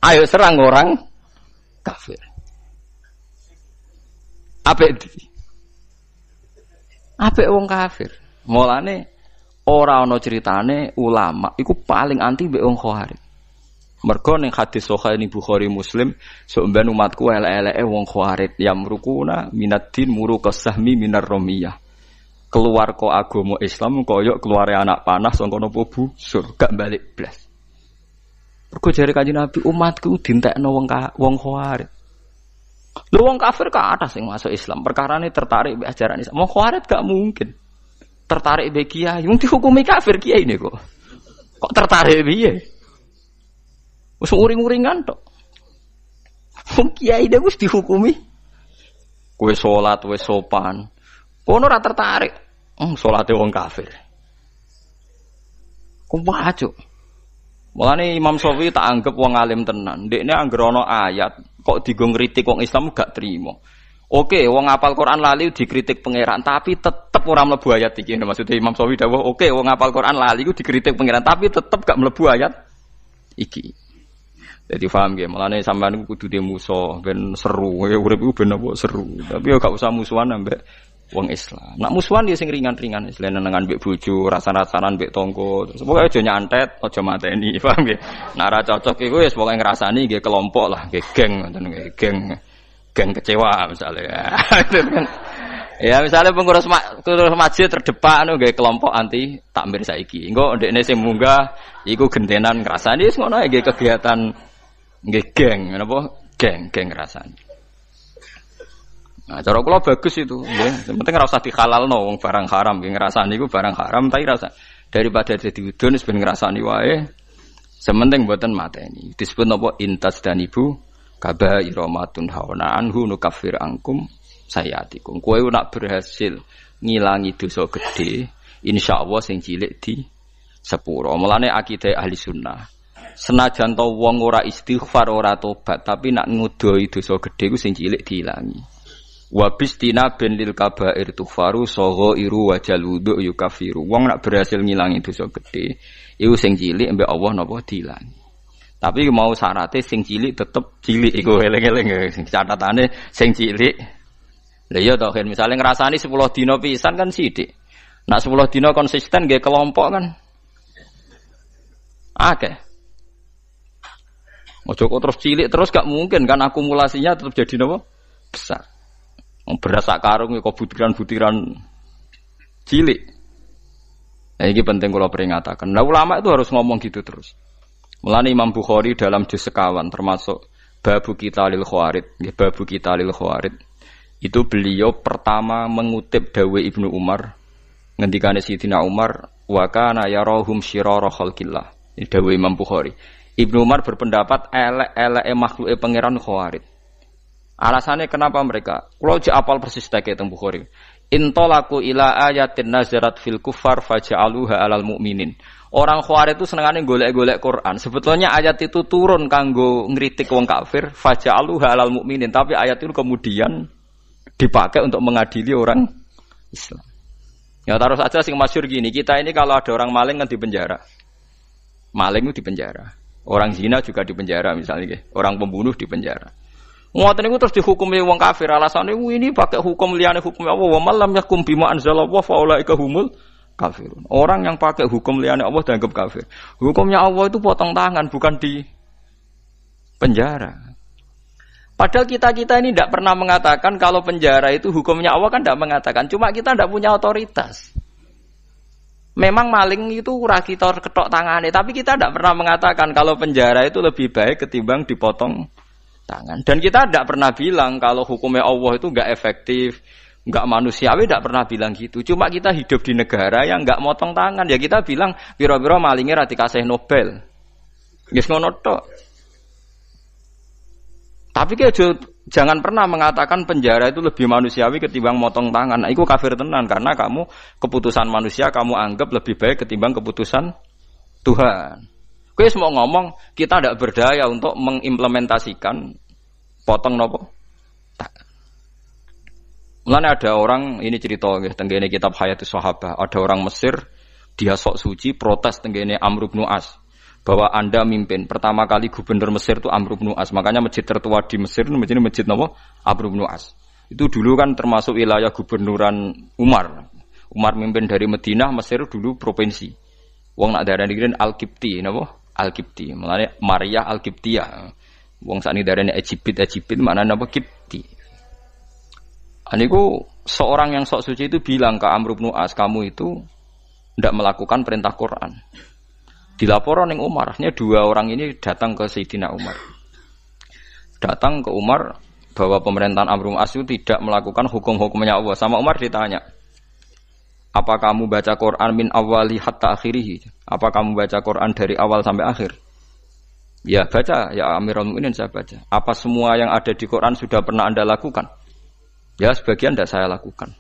ayo serang orang kafir. Apik wong kafir. Mulane ora ana critane ulama iku paling anti mbek wong Khawarij. Mergo ning hadis sahih ning Bukhari Muslim, sampeyan umatku elek-eleke wong Khawarij yamrukuna minaddin muruqas sahmi minar ramiyah. Keluar kok agama Islam kaya keluare anak panah saka napa busur, gak balik blas. Mergo jare Kanjeng Nabi umatku dintekno wong Khawarij. Lho wong kafir ka atas sing masuk Islam, perkarane tertarik mbek ajaran Islam. Wong Khawarij gak mungkin tertarik mbek kiai, wong dihukumi kafir kiai niku. Kok tertarik piye? Wis uring-uringan tok. Wong kiai dhewe wis dihukumi. Kowe salat wis sopan. Kono ora tertarik. Salate wong kafir. Kok wajib. Mulane Imam Syafi'i tak anggap wong alim tenan. Ndekne anggere ana ayat kok digo ngritik wong Islam gak trimo. Oke, wong hafal Quran lali dikritik pangeran, tapi tetep ora mlebu ayat iki. Maksudnya Imam Syafi'i dawuh, oke wong hafal Quran lali iku dikritik pangeran, tapi tetep gak mlebu ayat iki. Jadi paham ya, mulane sampean iku kudu musuh ben seru, urip iku ben apa seru. Tapi ya gak usah musuhan ambek wong Islam. Nak musuhan ya sing ringan-ringan, senengan mbek bojo, rasa-rasanan mbek tangga. Terus pokoke aja nyantet, aja mateni, paham ya. Nek ora cocok iku wis pokoke ngrasani nggih kelompok lah, nggih geng ngoten nggih, geng kecewa misalnya. Ya misalnya pengurus masjid terdepan nggih kelompok anti takmir saiki. Engko ndekne sing munggah iku gentenan ngrasani wis ngono nggih kegiatan nggih geng, napa? Geng rasane. Nah, cara kula bagus itu, nggih. Sing penting ora usah dihalalno wong barang haram, nggih ngrasani iku barang haram tapi rasa daripada dadi udun wis ben ngrasani wae. Sementing mboten mateni. Disebut napa intas dan ibu kabaira matun hawana anhu nukaffir angkum sayatikum. Kowe nak berhasil ngilangi dosa gedhe, insyaallah sing cilik di sepuro. Mulane akidah ahli sunnah. Senajan to wong ora istighfar ora tobat, tapi nak ngudoi dosa gedhe ku sing cilik diilangi. Wa bistina bin lil kabair tufaru saghairu wa jaludu yukafiru. Wong nak berhasil ngilangi dosa gedhe, iku sing cilik mbek Allah napa diilangi. Tapi mau syaratnya sing cilik tetep cilik iku eling-eling sing catatane sing cilik. Lah iya to, misale ngrasani 10 dina pisan kan sithik. Nak 10 dina konsisten nggih kelompok kan akeh. Ojo kok terus cilik terus gak mungkin kan akumulasinya tetap jadi napa? Besar. Beras sak karung kok butiran-butiran cilik. Nah, ini penting kalau peringatakan. Nah, ulama itu harus ngomong gitu terus. Mulane Imam Bukhari dalam juz sekawan termasuk babu kita lil Khawarij, babu kita lil Khawarij. Itu beliau pertama mengutip dawuh Ibnu Umar ngendikane Sayyidina Umar wa kana yarahum syirara khalqillah. Ini dawuh Imam Bukhari. Ibnu Umar berpendapat elek-eleke makhluke pangeran Khawarij. Alasannya kenapa mereka? Kalau jek apal persis teke teng Bukhari. Intolaku ila ayatin nazarat fil kufar faja'aluha alal mu'minin. Orang Khawarij itu senengane golek-golek Quran. Sebetulnya ayat itu turun kanggo ngritik wong kafir, faja'aluha alal mu'minin, tapi ayat itu kemudian dipakai untuk mengadili orang Islam. Ya taruh saja sing masyhur gini, kita ini kalau ada orang maling kan di penjara. Maling itu di penjara. Orang zina juga di penjara misalnya, orang pembunuh di penjara. Ngoten niku terus dihukumi wong kafir, alasane ini pakai hukum liyane hukum Allah, wa malam yakum bima anzalallahu fa ulaika humul kafirun. Orang yang pakai hukum liyane Allah dianggap kafir. Hukumnya Allah itu potong tangan, bukan di penjara. Padahal kita ini tidak pernah mengatakan kalau penjara itu hukumnya Allah kan tidak mengatakan. Cuma kita tidak punya otoritas. Memang maling itu ora kita ketok tangannya, tapi kita tidak pernah mengatakan kalau penjara itu lebih baik ketimbang dipotong tangan. Dan kita tidak pernah bilang kalau hukumnya Allah itu enggak efektif, enggak manusiawi, tidak pernah bilang gitu. Cuma kita hidup di negara yang enggak motong tangan, ya kita bilang pira-pira malingnya ra dikasih Nobel. Wis ngono tok. Tapi jangan pernah mengatakan penjara itu lebih manusiawi ketimbang motong tangan. Nah, itu kafir tenan karena kamu keputusan manusia kamu anggap lebih baik ketimbang keputusan Tuhan. Kowe mau ngomong kita tidak berdaya untuk mengimplementasikan potong nopo. Mulane ada orang ini cerita nggih tenggene kitab Hayatus Sahabah, ada orang Mesir dia sok suci protes tenggene Amr bin As. Bahwa Anda mimpin. Pertama kali gubernur Mesir itu Amr bin As. Makanya masjid tertua di Mesir itu masjid napa? Amr bin As. Itu dulu kan termasuk wilayah gubernuran Umar. Umar mimpin dari Madinah, Mesir dulu provinsi. Wong nak darani kene Al-Qibti napa? Al-Qibti. Mulane Maria Al-Qibtiyah. Wong sakniki darani Egypt maknane napa? Qibti. Aniku seorang yang sok suci itu bilang ke Amr bin As, kamu itu tidak melakukan perintah Quran. Dilaporan yang Umarnya dua orang ini datang ke Sayyidina Umar. Datang ke Umar bahwa pemerintahan Amr bin As itu tidak melakukan hukum-hukumnya Allah. Sama Umar ditanya, apa kamu baca Quran min awali hatta akhirih? Apa kamu baca Quran dari awal sampai akhir? Ya baca, ya Amirul Mukminin saya baca. Apa semua yang ada di Quran sudah pernah Anda lakukan? Ya sebagian tidak saya lakukan.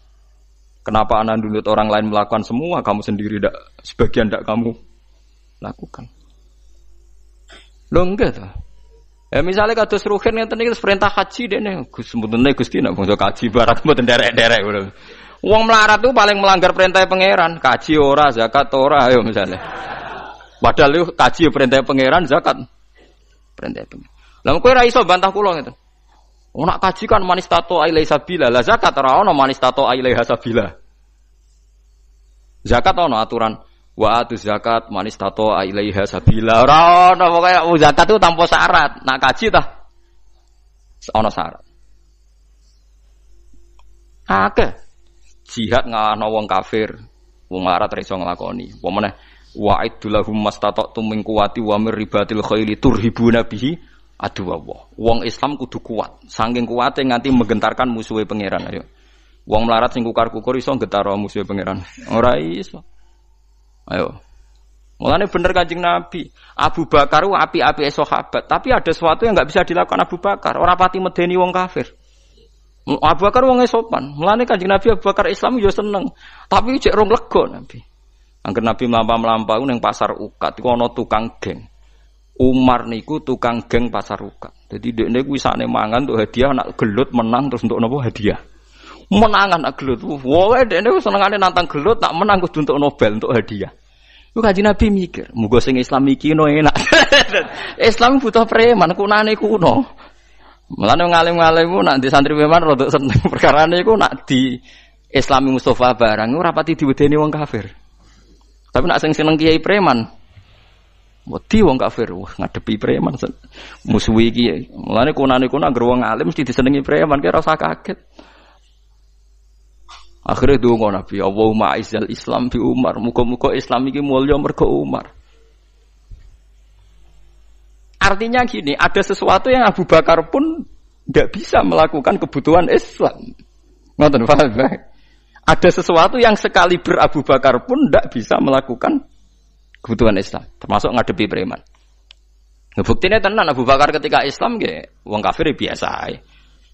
Kenapa Anda dulu orang lain melakukan semua, kamu sendiri tidak, sebagian tidak kamu lakukan. Lho enggak toh. Ya misalnya kados Ruhin ngeten iki perintah haji dene Gus mboten Gusti nek bangsa kaji barat mboten derek-derek ngono. Wong melarat tuh paling melanggar perintah pangeran, kaji ora, zakat ora ayo misalnya. Padahal lu kaji perintah pangeran, zakat perintah pangeran. Lah kowe ora iso bantah kula ngeten. Wong nak kaji kan manistato ilaihi sabila, lah zakat ora ono manistato ilaihi sabila. Zakat ono aturan wa atu zakat manistato ilaiha sabila. Ora ono pokoke zakat itu tanpa syarat. Nak kaji tah ono syarat. Akeh jihad ngalahno wong kafir, wong larat ra iso nglakoni. Apa meneh wa'idul lahum mastata'tum min quwwati wa mir ribatil khaili turhibuna bihi aduwallah. Wong Islam kudu kuat, saking kuwate nganti menggentarkan musuhe pangeran. Ayo. Wong melarat sing kukar-kukur iso nggetar musuhe pangeran. Ora iso. Ayo. Mulane bener Kanjeng Nabi. Abu Bakar ku api-api sahabat, tapi ada sesuatu yang enggak bisa dilakukan Abu Bakar. Ora pati medeni wong kafir. Abu Bakar wong sopan. Mulane Kanjeng Nabi Abu Bakar Islam yo seneng, tapi cek rong lega Nabi. Angger Nabi mlampah-mlampah ning pasar Ukat iku ana tukang geng. Umar niku tukang geng pasar Ukat. Dadi dekne kuwi sakne mangan untuk hadiah, nak gelut menang terus untuk napa hadiah. Menangan nak gelut. Woe dekne senengane nantang gelut, tak menang kudu untuk Nobel untuk hadiah. Ku Kanjeng Nabi mikir, muga sing Islam iki no enak. Islam butuh preman, kunane kuno. Mulane ngalim-ngalim ku nak di santri preman rada seneng perkarane iku nak di Islami Mustafa barang ora pati diwedeni wong kafir. Tapi nak sing seneng kiai preman wedi wong kafir, wah ngadepi preman musuhi iki. Mulane kunane kuno anggere wong alim mesti disenengi preman, kira ora usah kaget. Akhirnya donga Nabi, Allahumma a'izzal Islam bi Umar. Muga-muga Islam iki mulya mergo Umar. Artinya gini, ada sesuatu yang Abu Bakar pun tidak bisa melakukan kebutuhan Islam. Ngoten paham? Ada sesuatu yang sekali Abu Bakar pun tidak bisa melakukan kebutuhan Islam, termasuk ngadepi preman. Ngebuktinya tenan Abu Bakar ketika Islam nggih wong kafir biasa ae.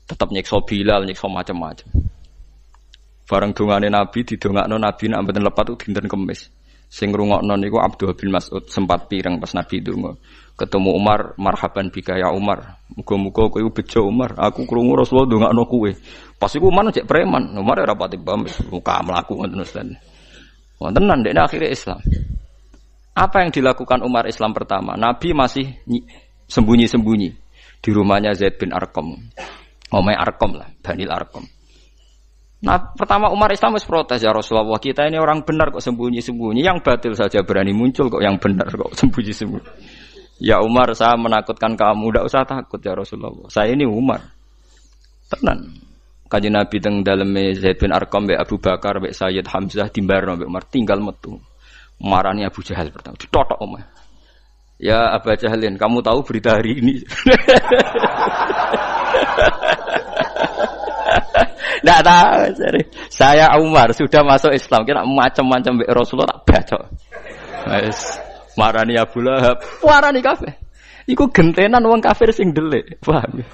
Tetap nyiksa Bilal, nyiksa macam-macam. Bareng dongane Nabi didongakno Nabi nek mboten lepat itu dinten Kamis. Sing ngrungokno niku Abdul bin Mas'ud sempat pireng pas Nabi donga. Ketemu Umar, marhaban bika ya Umar. Muga-muga kowe bejo Umar, aku krungu Rasulullah ndongakno kowe. Pas iku Umar cek preman, Umar ora pati bamis, muka mlaku ngoten Ustaz. Wonten nang dekne akhire Islam. Apa yang dilakukan Umar Islam pertama? Nabi masih sembunyi-sembunyi di rumahnya Zaid bin Arqam. Omai Arqam lah, Banil Arqam. Nah, pertama Umar Islam harus protes, ya Rasulullah, kita ini orang benar kok sembunyi-sembunyi, yang batil saja berani muncul kok yang benar kok sembunyi-sembunyi. Ya Umar, saya menakutkan kamu. Tidak usah takut ya Rasulullah. Saya ini Umar. Tenan. Kanjeng Nabi teng daleme Zaid bin Arqam mbek Abu Bakar mbek Sayyid Hamzah dimbarno mbek Umar tinggal metu. Marani Abu Jahal pertama ditotok omah. Ya Abu Jahalin, kamu tahu berita hari ini? Tidak tahu. Saya Umar sudah masuk Islam. Kira macam-macam mbek Rasulullah tak bacok. Wes marani Abu Lahab, marani kabeh. Iku gentenan wong kafir sing delik. Paham ya?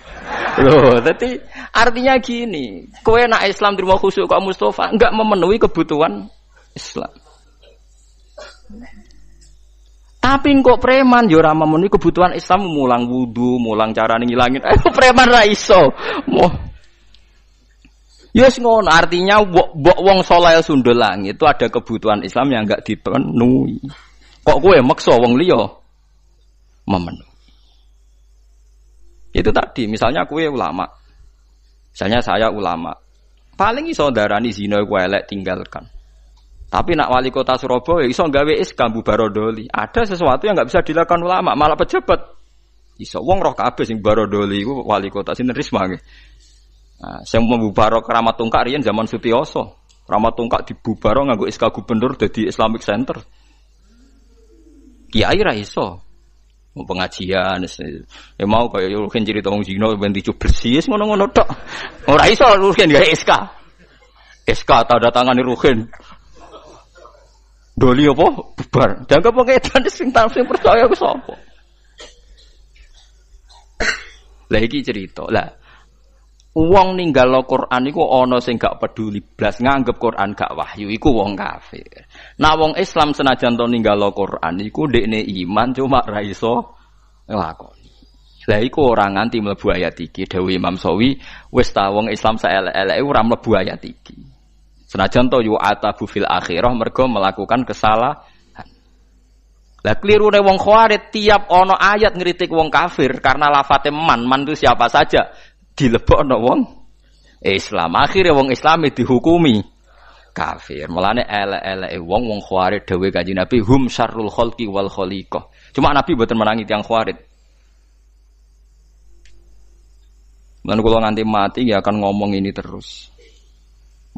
Loh, dadi artinya gini, kowe nak Islam terima khusyuk kok Mustafa enggak memenuhi kebutuhan Islam. Tapi kok preman yo ora memenuhi kebutuhan Islam, mulang wudu, mulang carane ngilangin. Preman ra iso. Yes ngono, artinya wong saleh sundul langit itu ada kebutuhan Islam yang enggak dipenuhi. Kok kowe maksa wong liya memenuhi. Itu tadi, misalnya kowe ulama. Misalnya saya ulama. Paling iso darani zina kowe elek tinggalkan. Tapi nak wali kota Surabaya iso gawe SK bubarodoli. Ada sesuatu yang enggak bisa dilakukan ulama, malah pejabat. Iso wong roh kabeh sing barodoli iku wali kota sinten Risma nggih. Nah, sing membubaro Keramat Tungkak riyen zaman Sutioso. Keramat Tungkak dibubaro nganggo SK gubernur dadi Islamic Center. Kiai ra iso. Pengajian ya mau kaya rugen cerita wong zina ben dicu bersih ngono-ngono tok. Ora iso rugen gawe SK. SK tanda tangane rugen. Doli apa bubar. Dianggap wong edan sing percaya ku sapa. Lah iki cerita. Lah wong ninggal Al-Qur'an iku ana sing gak peduli blas nganggep Qur'an gak wahyu iku wong kafir. Nah wong Islam senajan to ninggal Al-Qur'an iku ndekne iman cuma ra iso nglakoni. Lah iku ora nganti mlebu ayat iki dawuh Imam Sawi wis ta wong Islam saelek-eleke ora mlebu ayat iki. Senajan to yu atabu fil akhirah mergo melakukan kesalahan. Lah klirune wong Khawarij tiap ana ayat ngritik wong kafir karena lafate man itu siapa saja dilebokno wong Islam. Akhire wong Islam dihukumi kafir. Mulane elek-eleke wong Khawarij dawuh Kanjeng Nabi hum syarrul khalqi wal khaliqah. Cuma Nabi mboten menangi tiyang Khawarij. Mulane kula nganti mati ya akan ngomong ini terus.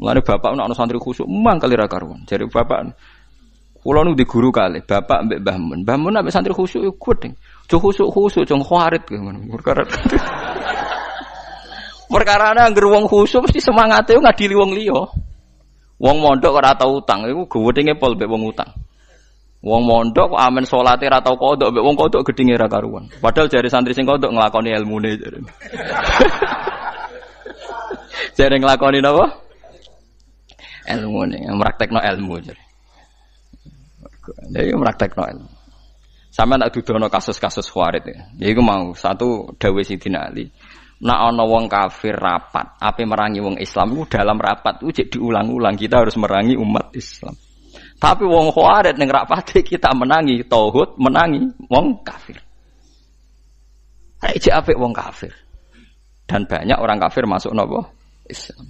Mulane bapak ana santri khusyuk mangkali ra karuan. Jare bapak kula nu di guru kali, bapak mbek Mbah Mun. Mbah Mun ambek santri khusyuk iku gedeng. Jo khusyuk jong Khawarij ngono. Perkarane anggere wong khusyuk mesti semangate ngadili wong liya. Wong mondok ora tau utang iku gedenge pol mbek wong utang. Wong mondok kok amen salate ora tau kodok mbek wong kodok gedenge ra karuan. Padahal jare santri sing kodok nglakoni ilmune jare. Jare nglakoni napa? Ilmune, praktekno ilmu jare. Lha praktekno ilmu. Sampe tak dudono kasus-kasus Khawarij ya. Iku mau satu dawuh Sidina Ali. Nak ana wong kafir rapat, ape merangi wong Islam iku dalam rapat itu diulang-ulang kita harus merangi umat Islam. Tapi wong Khawarij ning rapate kita menangi tauhid, menangi wong kafir. Aja apik wong kafir. Dan banyak orang kafir masuk napa? Islam.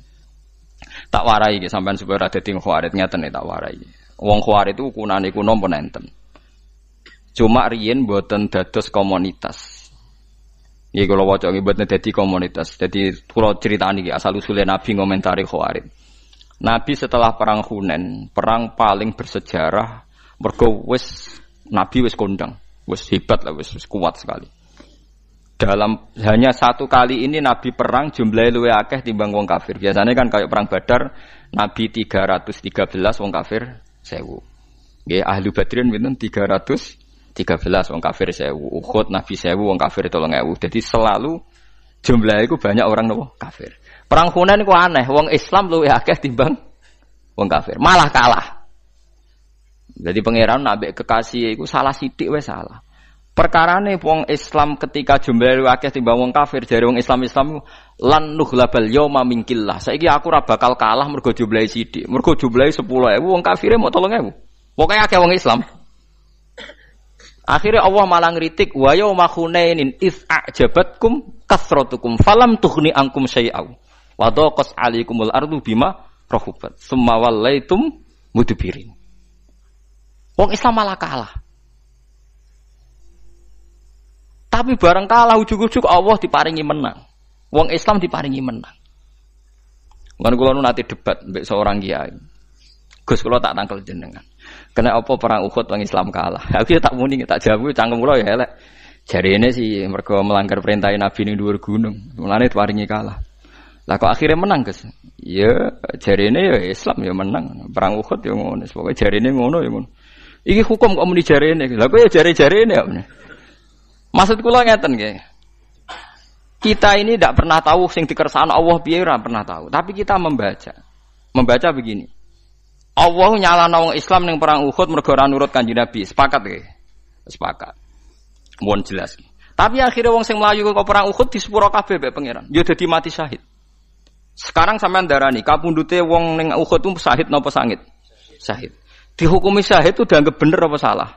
Tak warai iki sampean supaya dadi Khawarij ngeten tak warai. Wong Khawarij itu ukunane kuno pun enten. Cuma riyen mboten dados komunitas. Iki kula waca iki mboten dadi komunitas. Dadi kula critani iki asal usule Nabi ngomentari Khawarij. Nabi setelah perang Hunain, perang paling bersejarah mergo wis Nabi wis kondang, wis hebat lah, wis kuat sekali. Dalam hanya satu kali ini Nabi perang jumlahnya luwih akeh timbang wong kafir. Biasanya kan kayak perang Badar Nabi 313 wong kafir 1000. Nggih ahli Badrin pinten 313 wong kafir 1000. Uhud Nabi 1000 wong kafir 3000. Jadi selalu jumlahnya itu banyak orang nopo kafir. Perang Hunain ku aneh, wong Islam luwih akeh timbang wong kafir. Malah kalah. Jadi pangeran nambah kekasih iku salah sithik wis salah. Perkarane wong Islam ketika jumlahe akeh timbang wong kafir jare wong Islam lan nuhlabal yauma minkillah. Saiki aku ora bakal kalah mergo jumlahe sithik. Mergo jumlahe 10.000 wong kafire mok 3.000. Pokoke akeh wong Islam. Akhirnya Allah malah ngritik wa yauma hunainin iz a'jabatkum kasratukum falam tughni ankum syai'aw wa daqas 'alaikumul ardu bima rahubat summa wallaitum mudbirin. Wong Islam malah kalah. Tapi bareng kalah ujug-ujug Allah diparingi menang. Wong Islam diparingi menang. Kan kula nu nate debat mbek seorang kiai. Gus kula tak tangkel jenengan. Kena apa perang Uhud wong Islam kalah. Aku tak muni tak jawab cangkem kula ya elek. Jarene sih mergo melanggar perintah Nabi ning dhuwur gunung. Mulane diparingi kalah. Lah kok akhirnya menang, Gus? Ya jarene ya Islam ya menang. Perang Uhud ya ngono. Pokoke jarene ngono ya ngono. Iki hukum kok muni jarene. Lah kok ya jare-jarene ya. Maksud kula ngeten nggih. Kita ini tidak pernah tahu sing dikersakno Allah piye ora pernah tahu. Tapi kita membaca. Membaca begini. Allah nyalano wong Islam ning perang Uhud mergo ora nurut Kanjeng Nabi. Sepakat nggih? Sepakat. Mohon jelas. Tapi akhirnya wong sing mlayu ke perang Uhud disepuro kabeh mbek pangeran. Ya dadi mati syahid. Sekarang sampean darani kapundhute wong ning Uhud itu syahid napa sangit? Syahid. Dihukumi syahid itu dianggap bener apa salah?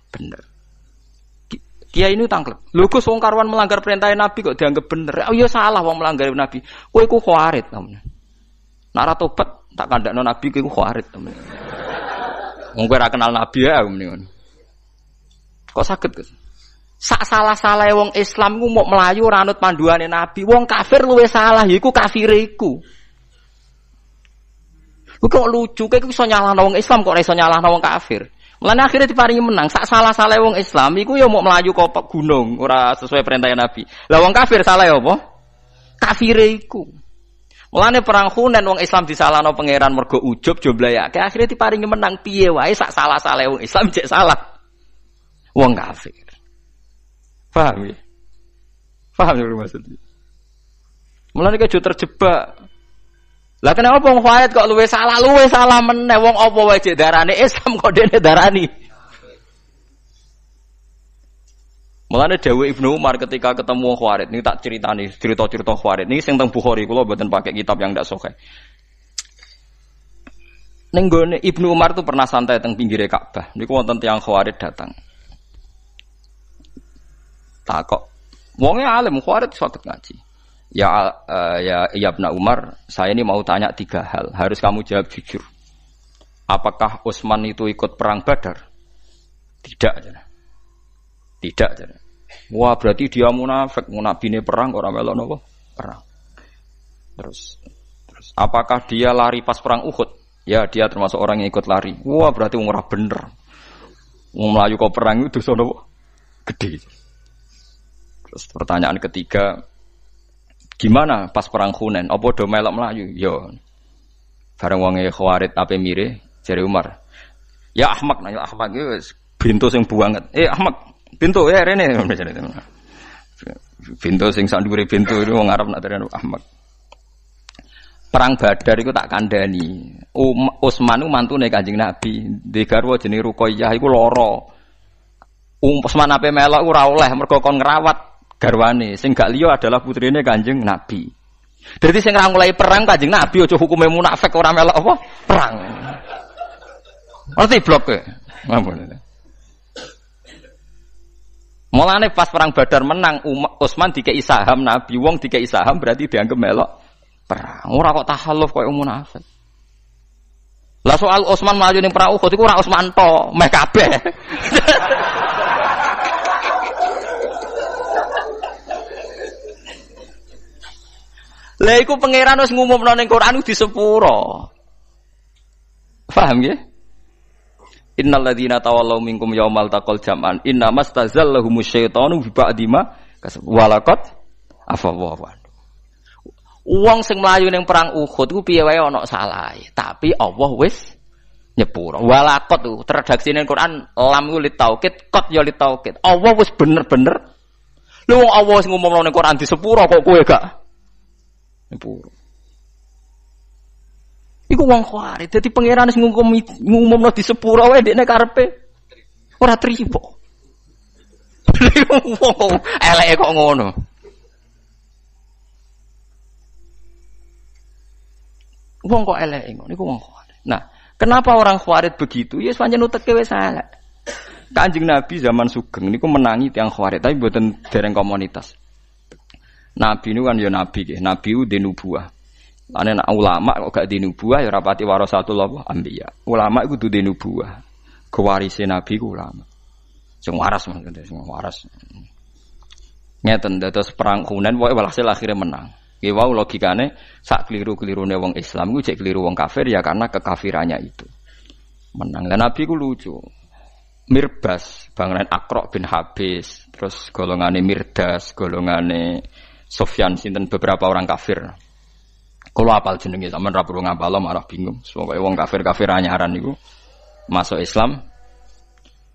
Bener. Kiai ini tangklep. Lho Gus wong karuan melanggar perintah Nabi kok dianggap bener. Oh ya salah wong melanggar Nabi. Kowe iku khawarit temen. Nek ora tobat tak kandakno Nabi kowe iku khawarit temen. Wong kowe ora kenal Nabi ya mendingan. Kok saged Gus? Sak salah-salah wong Islam ku mau melayu ora anut panduane Nabi. Wong kafir luwih salah, yaiku kafire iku. Kok lucu, kowe iso nyalahno wong Islam kok ora iso nyalahno wong kafir. Mulane akhirnya diparingi menang. Sak salah-salah wong Islam iku ya mau melayu kok gunung ora sesuai perintah Nabi. Lah wong kafir salah ya apa? Kafire iku. Mulane perang Hunain wong Islam disalahno pangeran mergo ujub jomblahake. Akhirnya diparingi menang piye wae sak salah-salah wong Islam cek salah. Wong kafir. Paham ya? Paham ya maksudnya? Mulane kejo terjebak. Lah kenapa wong Khawarij kok luwe salah meneh wong apa wae cek darane Islam kok dene darani. Mulane dawuh Ibnu Umar ketika ketemu wong Khawarij niki tak critani cerita-cerita Khawarij niki sing teng Bukhari kula mboten pakai kitab yang ndak sahih. Ning gone Ibnu Umar tuh pernah santai teng pinggire Ka'bah. Niku wonten tiyang Khawarij datang. Takok. Wonge alim Khawarij saged ngaji. Ya Ibnu Umar, saya ini mau tanya 3 hal. Harus kamu jawab jujur. Apakah Utsman itu ikut perang Badar? Tidak. Tidak. Wah, berarti dia munafik. Munafine perang ora melok napa? Perang. Terus apakah dia lari pas perang Uhud? Ya, dia termasuk orang yang ikut lari. Wah, berarti wong ora bener. Wong mlayu kok perang itu dosa napa? Gede. Terus pertanyaan ketiga, gimana pas perang Hunain? Apa do melok mlayu? Yo. Bareng wonge Khawarij ape mire jare Umar. Ya Ahmad nanya Ahmad iki wis bintu sing buanget. Ahmad, bintu rene. Bintu sing sak dhuwure bintu itu wong Arab nak terene Ahmad. Perang Badar iku tak kandhani. Utsman ku mantune Kanjeng Nabi. Dhe garwa jenenge Ruqayyah iku lara. Utsman ape melok ora oleh mergo kon ngrawat garwane sing gak liya adalah putrine Kanjeng Nabi. Dadi sing ora mulai perang Kanjeng Nabi aja hukume munafik ora melok apa? Perang. Ngerti blok kowe? Ngampun. Mulane pas perang Badar menang Utsman dikei saham Nabi, wong dikei saham berarti dianggap melok perang. Ora kok tahalluf koyo munafik. Lah soal Utsman maju ning perang Uhud iku ora Utsman to, meh kabeh. Lah iku pangeran wis ngumumno ning Quran di sepuro. Paham nggih? Innal ladzina tawallaw minkum yaumal taqal jam'an innamastazallahum syaitanu bi ba'di ma walaqad afallahu anhu. Wong sing mlayu ning perang Uhud ku piye wae ana salahe, tapi Allah wis nyepuro. Walaqad ku redaksi ning Quran lam ku litaukid, qad ya litaukid. Allah wis bener-bener. Lha wong Allah wis ngumumno ning Quran di sepuro kok kowe gak nyepuro. Iku wong Khawarij, dadi pangeran wis ngumumno di sepuro wae dekne karepe ora trimo. Wong eleke kok ngono. Wong kok eleke ngono iku wong Khawarij. Nah, kenapa orang Khawarij begitu? Ya pancen uteke wis salah. Kanjeng Nabi zaman Sugeng niku menangi tiyang Khawarij, tapi mboten dereng komunitas. Nabi niku kan ya nabi nggih, nabi ku nubuwah. Ane nak ulama kok gak dinubuah ya rapati warasatul anbiya. Ulama iku kudu dinubuah. Kewarise nabi ku ulama. Sing waras maksudnya sing waras. Ngeten dados perang Hunain wae walhasil akhirnya menang. Ki wau logikane sak keliru-kelirune wong Islam iku cek keliru wong kafir ya karena kekafirannya itu. Menang. Lah Nabi ku lucu. Mirbas, bangunan Aqra bin Habis, terus golongane Mirdas, golongane Sufyan sinten beberapa orang kafir. Kalau apal jenenge sampean ra perlu ngapal malah bingung. Pokoke wong kafir-kafir anyaran niku masuk Islam.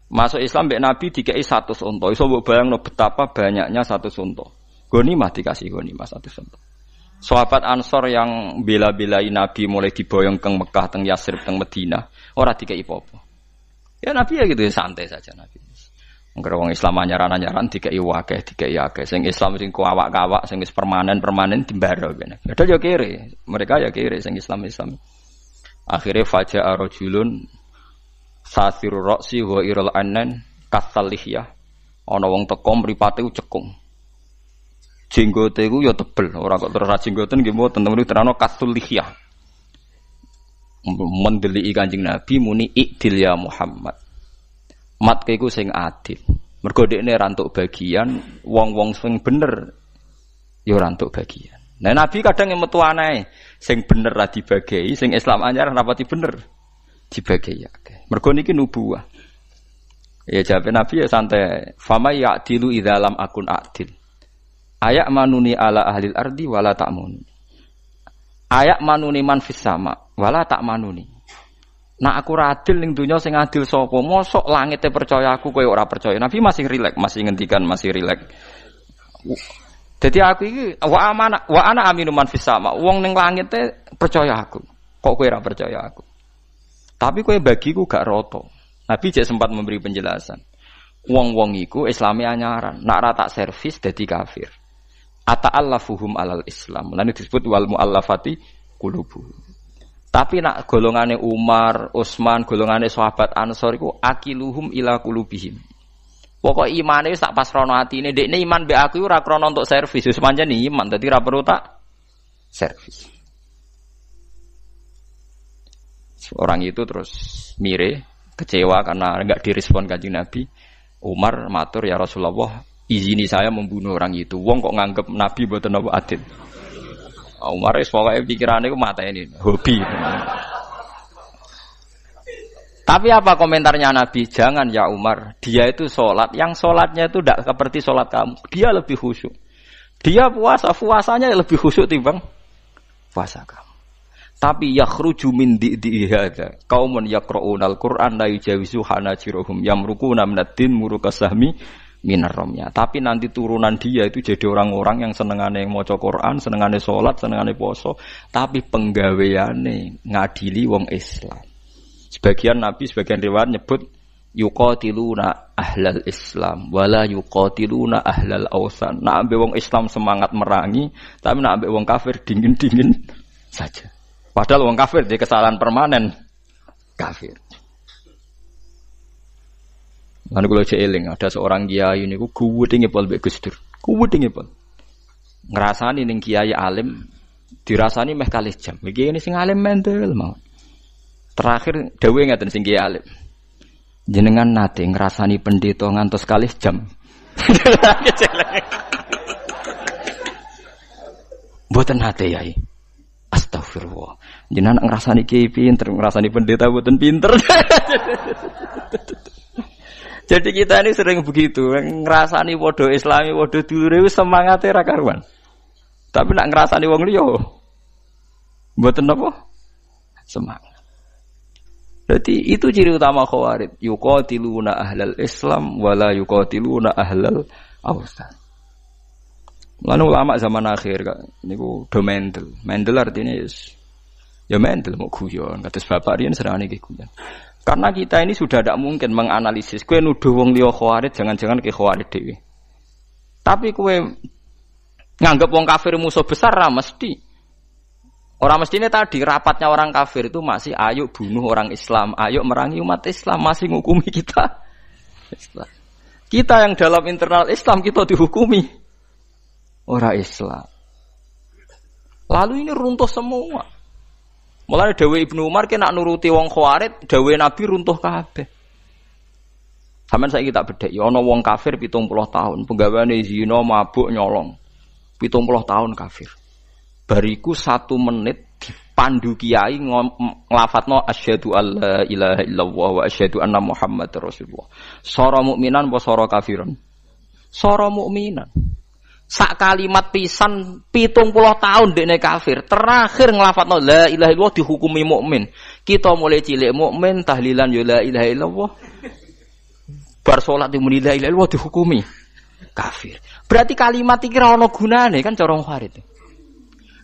Masuk Islam mbek Nabi dikei 100 unta. Iso mbok bayangno betapa banyaknya 100 unta. Ghanimah dikasih ghanimah 100 unta. Sahabat Ansor yang bela-belai Nabi mulai diboyong ke Mekah, teng Yasrib, teng Madinah, ora dikei apa-apa. Ya Nabi ya gitu santai saja Nabi. Mengko wong Islam anyaran-anyaran dikei akeh, dikei akeh. Sing Islam sing kuawak-kawak, sing wis permanen dimbaro kene. Padahal ya kere, mereka ya kere sing Islam. Akhire faja'a rajulun sasiru roksi wa irul anen kasal lihyah. Ana wong teko mripate cekung. Jenggote iku ya tebel, ora kok terus jenggoten nggih mboten temen terano kasul lihyah. Mendeliki Kanjeng Nabi muni ikdil ya Muhammad. Mat iku sing adil. Mergo dekne ra entuk bagian, wong-wong sing bener ya ora entuk bagian. Nah Nabi kadang metu anae, sing bener ra dibagi, sing Islam anyar rapati bener dibagi akeh. Mergo niki nubuwah. Ya jawab Nabi ya santai. Fama ya'dilu idza lam akun adil. Ayak manuni ala ahlil ardi wala ta'mun. Ayak manuni man fis sama wala ta'manuni. Nak aku ra adil ning donya sing adil sapa? Mosok langite percaya aku kowe ora percaya. Nabi masih rileks, masih ngendikan masih rileks. Dadi aku iki wa ana aminu man fis sama. Wong ning langit percaya aku. Kok kowe ora percaya aku? Tapi kowe bagiku gak roto. Nabi jek sempat memberi penjelasan. Wong-wong iku Islami anyaran, nak ra tak servis dadi kafir. Ata'allafuhum alal Islam. Lan disebut wal muallafati qulubuhum. Tapi nak golongane Umar, Utsman, golongane sahabat Ansor iku akiluhum ila qulubihim. Pokok imane wis tak pasrano atine, dekne iman mbek aku ora krana untuk servis, wis pancen iman dadi ra perlu tak servis. Orang itu terus mire, kecewa karena enggak direspon Kanjeng Nabi. Umar matur, ya Rasulullah, izini saya membunuh orang itu. Wong kok nganggep Nabi mboten apa adil. Umar wis pokoke pikirane ku mateni, hobi. Tapi apa komentarnya Nabi? Jangan ya Umar, dia itu sholat, yang sholatnya itu tidak seperti sholat kamu. Dia lebih khusyuk. Dia puasanya lebih khusyuk timbang puasa kamu. Tapi yakhruju min di'i hadza qaumun yaqra'unal Qur'an la yujawizu hanajiruhum yamruquna minad-din murukasahmi minarramya. Tapi nanti turunan dia itu jadi orang-orang yang senengane maca Quran, senengane salat, senengane poso, tapi penggaweane ngadili wong Islam. Sebagian Nabi, sebagian riwayat nyebut yuqatiluna ahlal Islam wala yuqatiluna ahlal awsan. Nak ambek wong Islam semangat merangi, tapi nak ambek wong kafir dingin-dingin saja. Padahal wong kafir dia kesalahan permanen kafir. Lalu kalau eling ada seorang kiai ini ku kuwedenge pol mbek Gus Dur. Kuwedenge pol. Ngrasani ning kiai alim dirasani meh kalih jam. Iki ini sing alim mentel mau. Terakhir dawuhe ngaten sing kiai alim. Jenengan nate ngrasani pendeta ngantos kalih jam. Mboten nate yai. Astagfirullah. Jenengan ngrasani kiai pinter, ngrasani pendeta mboten pinter. Jadi kita ini sering begitu, ngrasani padha Islami, padha dulure wis semangate ra karuan. Tapi nak ngrasani wong liya mboten apa? Semangat. Berarti itu ciri utama Khawarij, yuqatiluna ahlal Islam wala yuqatiluna ahlal awsan. Lan ulama zaman akhir kak niku do mendel. Mendel artinya ya mendel mau guyon, kados bapak riyen serane nggih guyon. Karena kita ini sudah tidak mungkin menganalisis. Kue nuduh wong liya Khawarij, jangan-jangan ke Khawarij dhewe. Tapi kue nganggep wong kafir musuh besar ra mesti. Orang mestinya tadi rapatnya orang kafir itu masih ayo bunuh orang Islam, ayo merangi umat Islam, masih ngukumi kita. Islam. Kita yang dalam internal Islam kita dihukumi orang Islam. Lalu ini runtuh semua. Mulai Dawe Ibnu Umar kena nuruti wong Khawarij, Dawe Nabi runtuh kabeh. Sampeyan saiki tak bedheki ana wong kafir 70 tahun, penggaweane zina, mabuk, nyolong. 70 tahun kafir. Bariku 1 menit dipandu kiai nglafatno asyhadu alla ilaha illallah wa asyhadu anna muhammadar rasulullah. Sora mukminan apa sora kafiran? Sora mukminan. Sak kalimat pisan 70 tahun dekne kafir. Terakhir nglafatno la ilaha illallah dihukumi mukmin. Kita mulai cilik mukmin tahlilan ya la ilaha illallah. Bar salat dimuni la ilaha illallah dihukumi kafir. Berarti kalimat iki ora ana gunane kan cara Khawarij.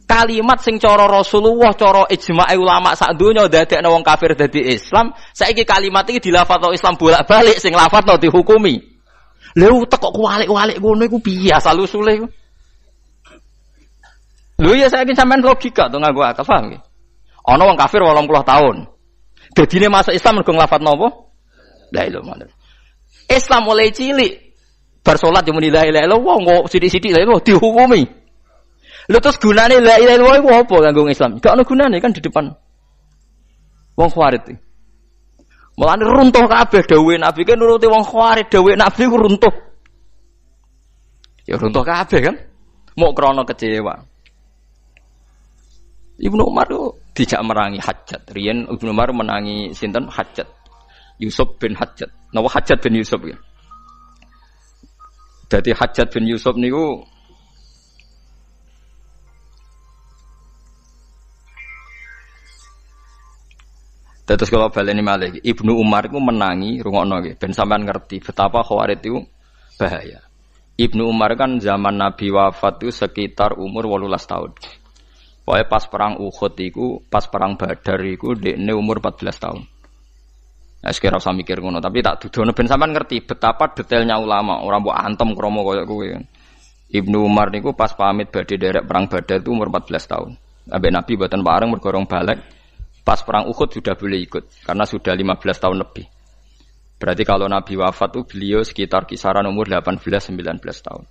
Kalimat sing cara Rasulullah, cara ijma' ulama sak donya dadekno wong kafir dadi Islam, saiki kalimat iki dilafadzno Islam bolak-balik sing lafadzno dihukumi. Lha teko kuwalik-walik ngono iku piye asal usule iku? Lho ya saiki sampean logika to nganggo akal paham nggih. Ana wong kafir 80 tahun. Dadine masuk Islam mergo nglafadzno apa? La ilaha illallah. Islam mulai cilik bar salat yo muni la ilaha illallah kok sithik-sithik la ilaha dihukumi. Lha terus gunane la ilaha illallah iku apa kanggo Islam? Gak ono gunane kan di depan wong Khawarij. Mulane runtuh kabeh dawuhe Nabi kan nuruti wong Khawarij dawuhe Nabi ku runtuh. Ya runtuh kabeh kan. Mok krana kecewa. Ibnu Umar itu dijak merangi Hajjat. Riyen Ibnu Umar menangi sinten Hajjat. Yusuf bin Hajjat. Napa Hajjat bin Yusuf ya. Dadi Hajjat bin Yusuf niku terus kalau baleni malih Ibnu Umar itu menangi rungokno nggih ben sampean ngerti betapa Khawarij itu bahaya. Ibnu Umar kan zaman Nabi wafat itu sekitar umur 18 tahun. Pokoke pas perang Uhud iku, pas perang Badar iku dekne umur 14 tahun. Nah, sekira usah mikir ngono, tapi tak dudono ben sampean ngerti betapa detailnya ulama, ora mbok antem kromo koyo kowe. Ibnu Umar niku pas pamit badhe derek perang Badar itu umur 14 tahun. Ambek Nabi mboten pareng mergo rong balik. Pas perang Uhud sudah boleh ikut karena sudah 15 tahun lebih. Berarti kalau Nabi wafat itu beliau sekitar kisaran umur 18-19 tahun.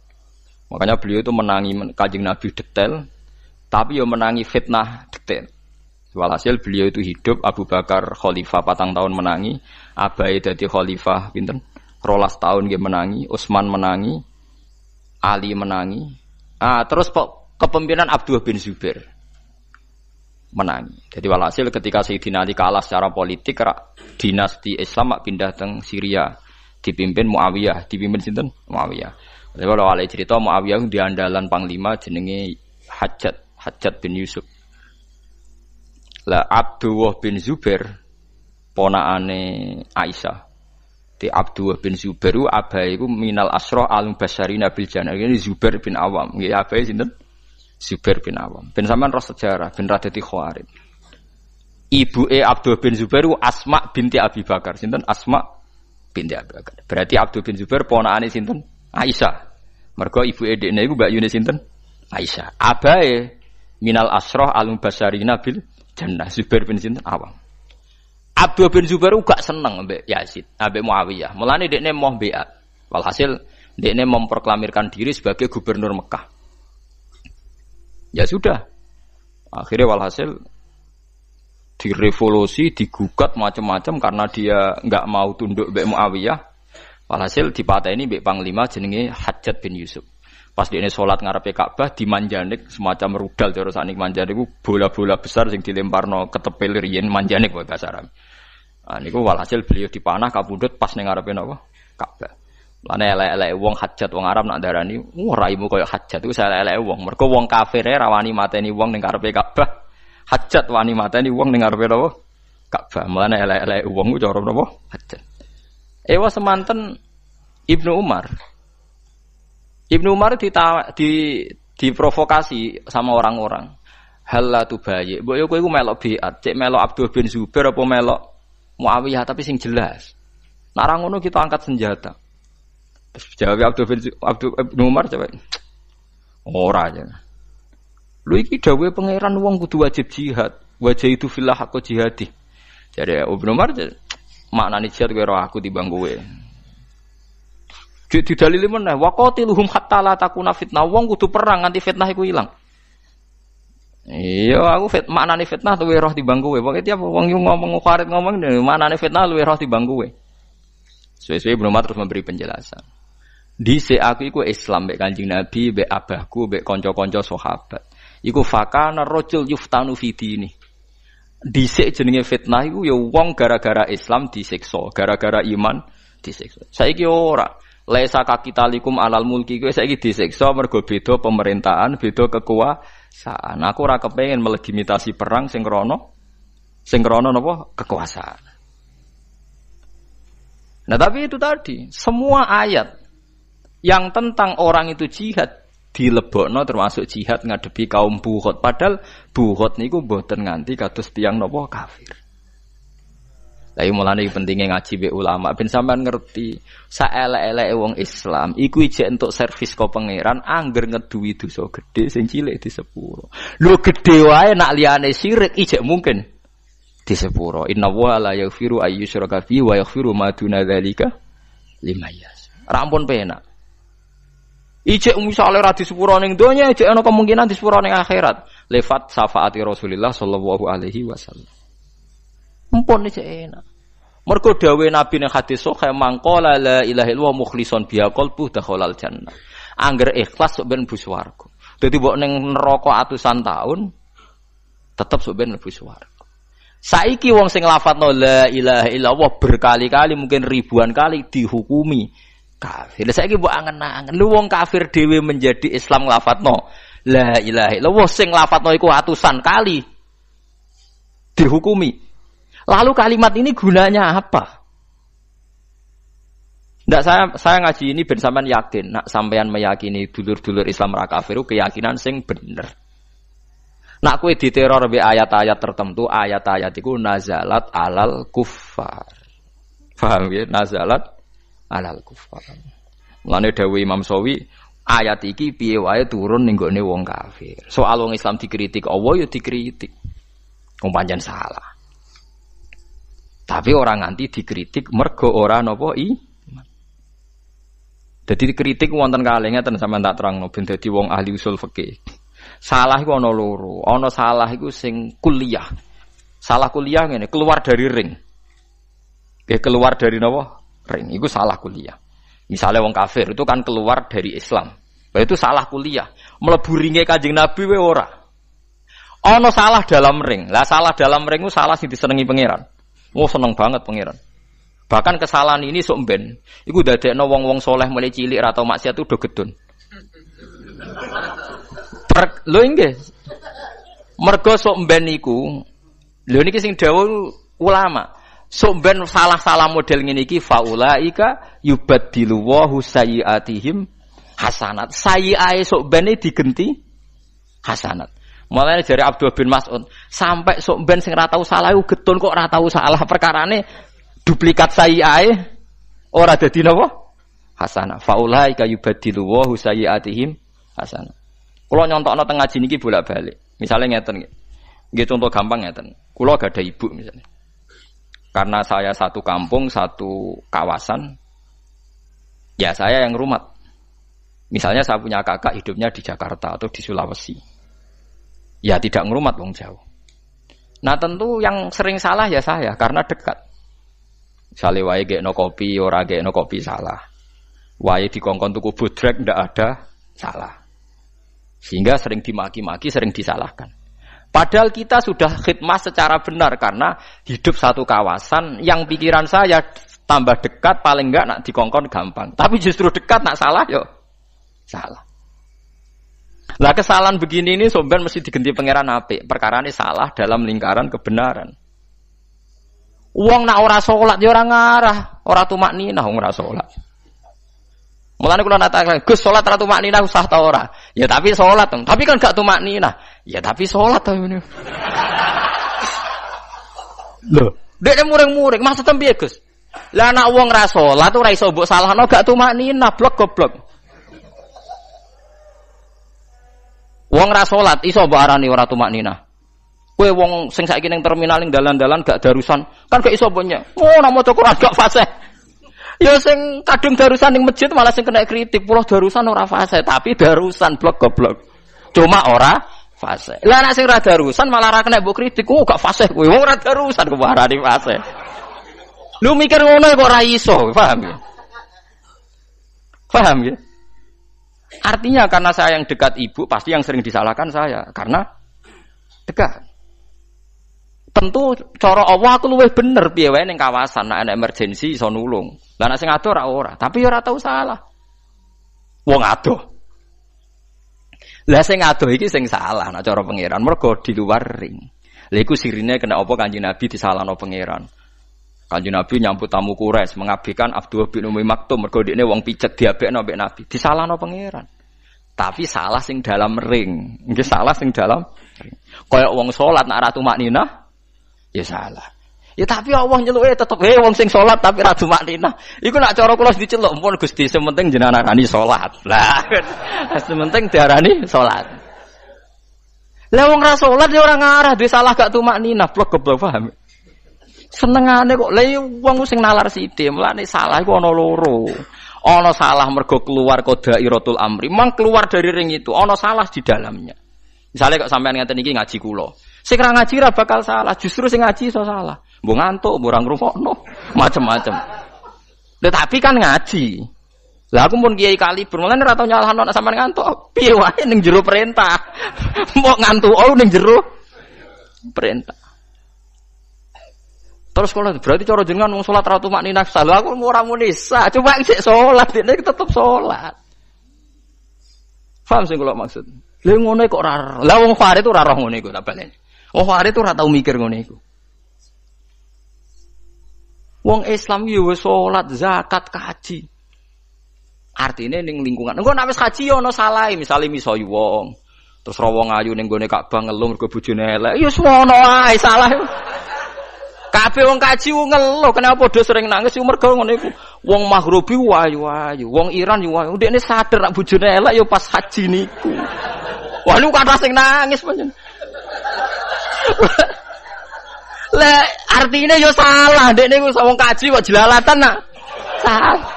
Makanya beliau itu menangi Kanjeng Nabi detail, tapi ya menangi fitnah detail. Walhasil beliau itu hidup, Abu Bakar khalifah 4 tahun menangi, Abai dadi khalifah pinten 12 tahun dia menangi, Utsman menangi, Ali menangi. Terus kepemimpinan Abdullah bin Zubair menangi. Jadi walhasil ketika Sayyidina Ali kalah secara politik, dinasti Islam pindah teng Syria, dipimpin Muawiyah, dipimpin sinten? Muawiyah. Jadi kalau wale cerita Muawiyah di andalan panglima jenenge Hajjat bin Yusuf. Lah Abdullah bin Zubair ponakane Aisyah. Di Abdullah bin Zubair ku abahe iku minal asrah al-mubasysyirina bil jannah. Ini Zubair bin Awam. Nggih abahe sinten? Zubair bin Awam. Ben sampean roh sejarah ben radati Khawarij. Ibuke Abdul bin Zubair Asma binti Abi Bakar. Sinten? Asma binti Abi Bakar. Berarti Abdul bin Zubair ponakane sinten? Aisyah. Mergo ibuke dekne iku mbakyune sinten? Aisyah. Abae minal asrah al-mubasysyirina bil jannah. Zubair bin sinten? Awam. Abdul bin Zubair gak seneng mbek Yazid, mbek Muawiyah. Mulane dekne mau beat. Walhasil dekne memproklamirkan diri sebagai gubernur Mekah. Ya sudah, akhirnya walhasil direvolusi, digugat macam-macam karena dia nggak mau tunduk mbek Muawiyah. Walhasil dipateni mbek panglima jenenge Hajjat bin Yusuf. Pas dene salat ngarepe Ka'bah dimanjanik semacam rudal cara sanik manjanik ku bola-bola besar sing dilemparno ketepil riyen manjanik wae bahasa Arab. Niku walhasil beliau dipanah kapundhut pas ning ngarepe napa? Ka'bah. Lane elek-elek wong Hajjat wong Arab nak darani, raimu koyo Hajjat iku elek-elek wong. Mergo wong kafir ra wani mateni wong ning karepe Ka'bah. Hajjat wani mateni wong ning karepe napa? Ka'bah. Mulane elek-elek wong ku cara napa? Hajjat. Ewa semanten Ibnu Umar. Ibnu Umar diprovokasi sama orang-orang. Halla tubayi. Mbok yo kowe iku melok biat, cek melok Abdul bin Zubair apa melok Muawiyah tapi sing jelas. Nek ora ngono kita angkat senjata. Terus jawab Ibnu Umar coba. Ora aja. Lho iki dawuhe pangeran wong kudu wajib jihad. Wajah itu fillah aku jihadi. Jadi Ibnu Umar maknane jihad kowe aku timbang kowe. Didalili meneh waqatiluhum hatta la takuna fitnah. Wong kudu perang nganti fitnah iku ilang. Iya aku maknane fitnah luwih roh timbang kowe. Pokoke tiap wong ngomong Khawarij ngomong maknane fitnah luwih roh timbang kowe. Suwe-suwe Ibnu Umar terus memberi penjelasan. Dhisik aku iku Islam mbek Kanjeng Nabi, mbek abahku, mbek kanca-kanca sahabat. Iku fakana rajul yuftanu fi dini. Dhisik jenenge fitnah iku ya wong gara-gara Islam disiksa, gara-gara iman disiksa. Saiki ora. Laisa kakitalikum alal mulki kowe saiki disiksa mergo beda pemerintahan, beda kekuasaan. Aku ora kepengin melegitimasi perang sing krana napa kekuasaan. Nah, tapi itu tadi, semua ayat yang tentang orang itu jihad dilebokno termasuk jihad ngadepi kaum buhot. Padahal buhot niku mboten nganti kados tiyang napa kafir. Lah iki mulane pentingnya ngaji be ulama ben sampean ngerti saelek-eleke wong Islam iku ijek entuk servis ka pangeran angger ngeduwi dosa gedhe sing cilik di sepuro. Lho gedhe wae nak liyane syirik ijek mungkin di sepuro. Inna wa la yaghfiru ayyusyraka fi wa yaghfiru ma duna dzalika liman yasha. Rampun penak. Ijek misale ra di sepuro ning donya ijek ana kemungkinan di sepuro ning akhirat. Lewat syafaati Rasulullah sallallahu alaihi wasallam. Mumpun iki enak. Mergo dawuh Nabi ning hadis sahih mangqala la ilaha illallah mukhlishon biha qalbu dakhalal jannah. Angger ikhlas sok ben mlebu swarga. Dadi mbok ning neraka atusan taun tetep sok ben mlebu swarga. Saiki wong sing lafadzno la ilaha illallah berkali-kali mungkin ribuan kali dihukumi kafir. Saiki mbok angen-angen lu wong kafir dhewe menjadi Islam lafadzno la ilaha illallah sing lafadzno iku atusan kali dihukumi. Lalu kalimat ini gunanya apa? Ndak saya ngaji ini ben sampean yakin, nak sampean meyakini dulur-dulur Islam ra kafir keyakinan sing bener. Nak kowe diteror be ayat-ayat tertentu, ayat-ayat iku nazalat alal kuffar. Paham ya? Nazalat alal kuffar. Mulane dawuh Imam Sawi, ayat iki piye wae turun ning gone wong kafir. Soal wong Islam dikritik Allah ya dikritik. Wong pancen salah. Tapi orang nganti dikritik mergo ora napa iman. Dadi dikritik wonten kalih ngeten sampeyan tak terangno ben dadi wong ahli usul fikih. Salah iku ana loro. Ana salah iku sing kuliah. Salah kuliah ngene, keluar dari ring. Nggih keluar dari napa? Ring. Iku salah kuliah. Misalnya wong kafir itu kan keluar dari Islam. Itu salah kuliah. Mlebu ringe Kanjeng Nabi wae ora. Ana salah dalam ring. Lah salah dalam ring ku salah sing disenengi pangeran. Oh seneng banget pangeran. Bahkan kesalahan ini sok ben. Iku dadekno wong-wong soleh mulai cilik ra tau maksiat itu do gedun. Lho nggih. Mergo sok ben iku. Lho niki sing dawuh ulama. Sok ben salah-salah model ngene iki faulaika yubaddilu wa sayyiatihim hasanat. Sayyi'ae sok ben digenti hasanat. Mulane jare Abdul bin Mas'ud, sampai sok ben sing ora tau salah iku getun kok ora tau salah perkarane duplikat sayyi'ae ora dadi napa? Hasanah. Faulaika yubaddilu wa sayyiatihim hasanah. Kula nyontokno teng ngaji niki bolak-balik. Misale ngeten nggih. Nggih contoh gampang ngeten. Kula gak ada ibu misalnya. Karena saya satu kampung, satu kawasan, ya saya yang rumat. Misalnya saya punya kakak hidupnya di Jakarta atau di Sulawesi. Ya tidak ngerumat wong jauh. Nah tentu yang sering salah ya saya karena dekat. Misalnya wae gekno kopi, ora gekno kopi salah. Wae dikongkon tuku bodrek ndak ada salah. Sehingga sering dimaki-maki, sering disalahkan. Padahal kita sudah khidmah secara benar karena hidup satu kawasan yang pikiran saya tambah dekat paling enggak nak dikongkon gampang. Tapi justru dekat nak salah yo salah. Lah kesalahan begini ini somben mesti diganti pangeran apik. Perkara ini salah dalam lingkaran kebenaran. Wong nak ora salat ya ora ngarah, ora tumakninah wong ora salat. Mulane kula natakan, Gus salat ra tumakninah usah ta ora? Ya tapi salat, tapi kan gak tumakninah. Ya tapi salat ta ngene. Lho, dekne muring-muring, maksudnya piye Gus? Lah nak wong ra salat ora iso mbok salahno gak tumakninah, blok goblok. Wong ra salat iso mbok arani ora tumakninah. Kowe wong sing saiki ning terminal ning dalan-dalan gak darusan, kan gak iso mbok nyek. Oh, nak maca Quran gak fasih. Ya sing kadung darusan ning masjid malah sing kena kritik, pulau darusan ora fasih, tapi darusan blok goblok. Cuma ora fasih. Lah nek sing ora darusan malah ora kena mbok kritik, oh gak fasih kowe. Wong ora darusan kok arani fasih. Lu mikir ngono kok ora iso, paham ya? Paham ya? Artinya karena saya yang dekat ibu, pasti yang sering disalahkan saya karena dekat. Tentu cara Allah aku luwih bener piye wae ning kawasan nek ana emergensi iso nulung. Lah nek sing ado ora, tapi ora tau salah. Wong ado. Lah sing ado iki sing salah nek cara pangeran mergo di luar ring. Lha iku sirine kena apa Kanjeng Nabi disalahno pangeran. Kanjeng Nabi nyambut tamu Quraisy mengabdikan Abdullah bin Umi Maktum mergo dekne wong picet diabekno mbek Nabi. Disalahno pangeran. Tapi salah sing dalam ring. Nggih salah sing dalam ring. Kaya wong salat nek ratu makninah ya salah. Ya tapi Allah nyeluke tetep wong sing salat tapi ra makninah. Iku nek cara kula diceluk pun Gusti sementing jenengan arani salat. Lah sementing diarani salat. Lah wong ra salat ya ora ngarah duwe salah gak tumakninah blok goblok paham. Senengane kok lha wong sing nalar sithik mulane salah iku ana loro. Ana salah mergo keluar qadairatul amri. Mang keluar dari ring itu ana salah di dalamnya. Misalnya kok sampean ngeten iki ngaji kula. Sing ra ngaji ra bakal salah, justru sing ngaji iso salah. Mbok ngantuk, mbok ora ngrungokno, macem-macem. Tetapi kan ngaji. Lah aku pun kiai kaliber, mulane ora tau nyalahno nek sampean ngantuk. Piye wae ning jero perintah. Mbok ngantuk ning jero perintah. Terus kalau berarti cara jenengan wong salat ra tumakninah salah aku ora muni sah, coba sik salat dene tetep salat. Paham sing kula maksud? Lha ngono kok ora. Lah wong Farid ora roh ngono iku tak baleni. Wong Farid ora tau mikir ngono iku. Wong Islam yo wis salat, zakat, kaji. Artine ning lingkungan. Engko nek wis kaji ana salahe, misale misoi wong. Terus ra wong ayu ning gone Ka'bah ngeluh mergo bojone elek. Ya semono ae salah. Kabeh wong kaji ngeluh, kenapa padha sering nangis yo mergo ngono iku. Wong Maghribi wayu-wayu, wong Iran yo wayu. Ndekne sadar nek bojone elek yo pas haji niku. Wah lu kata sing nangis pancen. Lah artine yo salah, ndekne ku wong kaji kok jelalatan nak. Salah.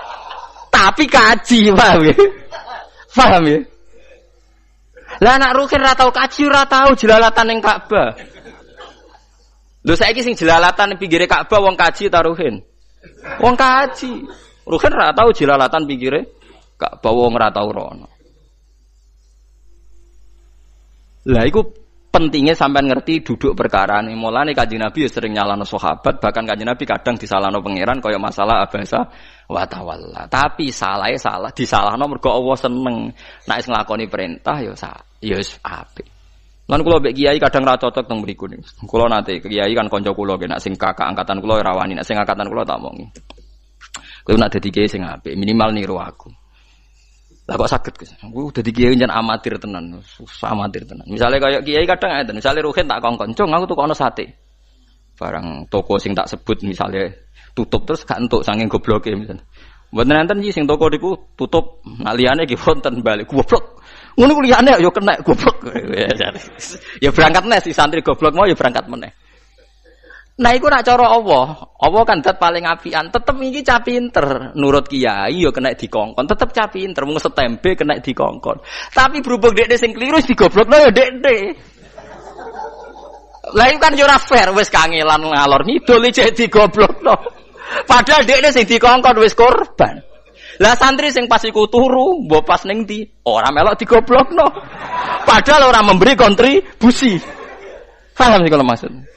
Tapi kaji, paham ya? Paham ya? Lah anak Rukin ra tau kaji, ora tau jelalatan ning Ka'bah. Lho saiki sing jelalatan pinggire Ka'bah wong kaji ta Ruhin? Wong kaji. Ruhin ra tau jelalatan pinggire Ka'bah wong ra tau rono. Lah iku pentingnya sampean ngerti duduk perkara ini. Mulane Kanjeng Nabi sering nyalano sahabat, bahkan Kanjeng Nabi kadang disalahno pangeran kaya masalah abasa wa tawalla. Tapi salahnya salah, disalahno mergo Allah seneng. Nek wis nglakoni perintah ya wis apik. Lan kula mbek kiai kadang ra cocok teng mriku niku. Kula nate kiai kan kanca kula nek sing kakak angkatan kula ora wani, nek sing angkatan kula tak omongi. Kuwi nek dadi kiai sing apik, minimal niru aku. Lah kok saged Gus. Aku dadi kiai njen amatir tenan, susah amatir tenan. Misale kaya kiai kadang ngeten, misale Ruhin tak kongkon, "Cung, aku tukono sate." Barang toko sing tak sebut misale tutup terus gak entuk saking gobloke misale. Mboten enten iki sing toko niku tutup, nak liyane iki wonten balik goblok. Ngono ku liyane yo kena goblok. Ya berangkat meneh si santri goblok mau ya berangkat meneh. Nah iku nak cara Allah kan zat paling apian, tetep iki cah pinter. Nurut kiai yo kena dikongkon, tetep cah pinter, mung setembe kena dikongkon. Tapi berhubung dekne sing kliru digoblokno yo dekne. Lah iku kan yo ora fair, wis kangelan ngalor ngidul iki digoblokno. Padahal dekne sing dikongkon wis korban. Lah santri sing pas iku turu, mbok pas ning ndi, ora melok digoblokno. Padahal ora memberi kontribusi. Paham sih kalau maksud?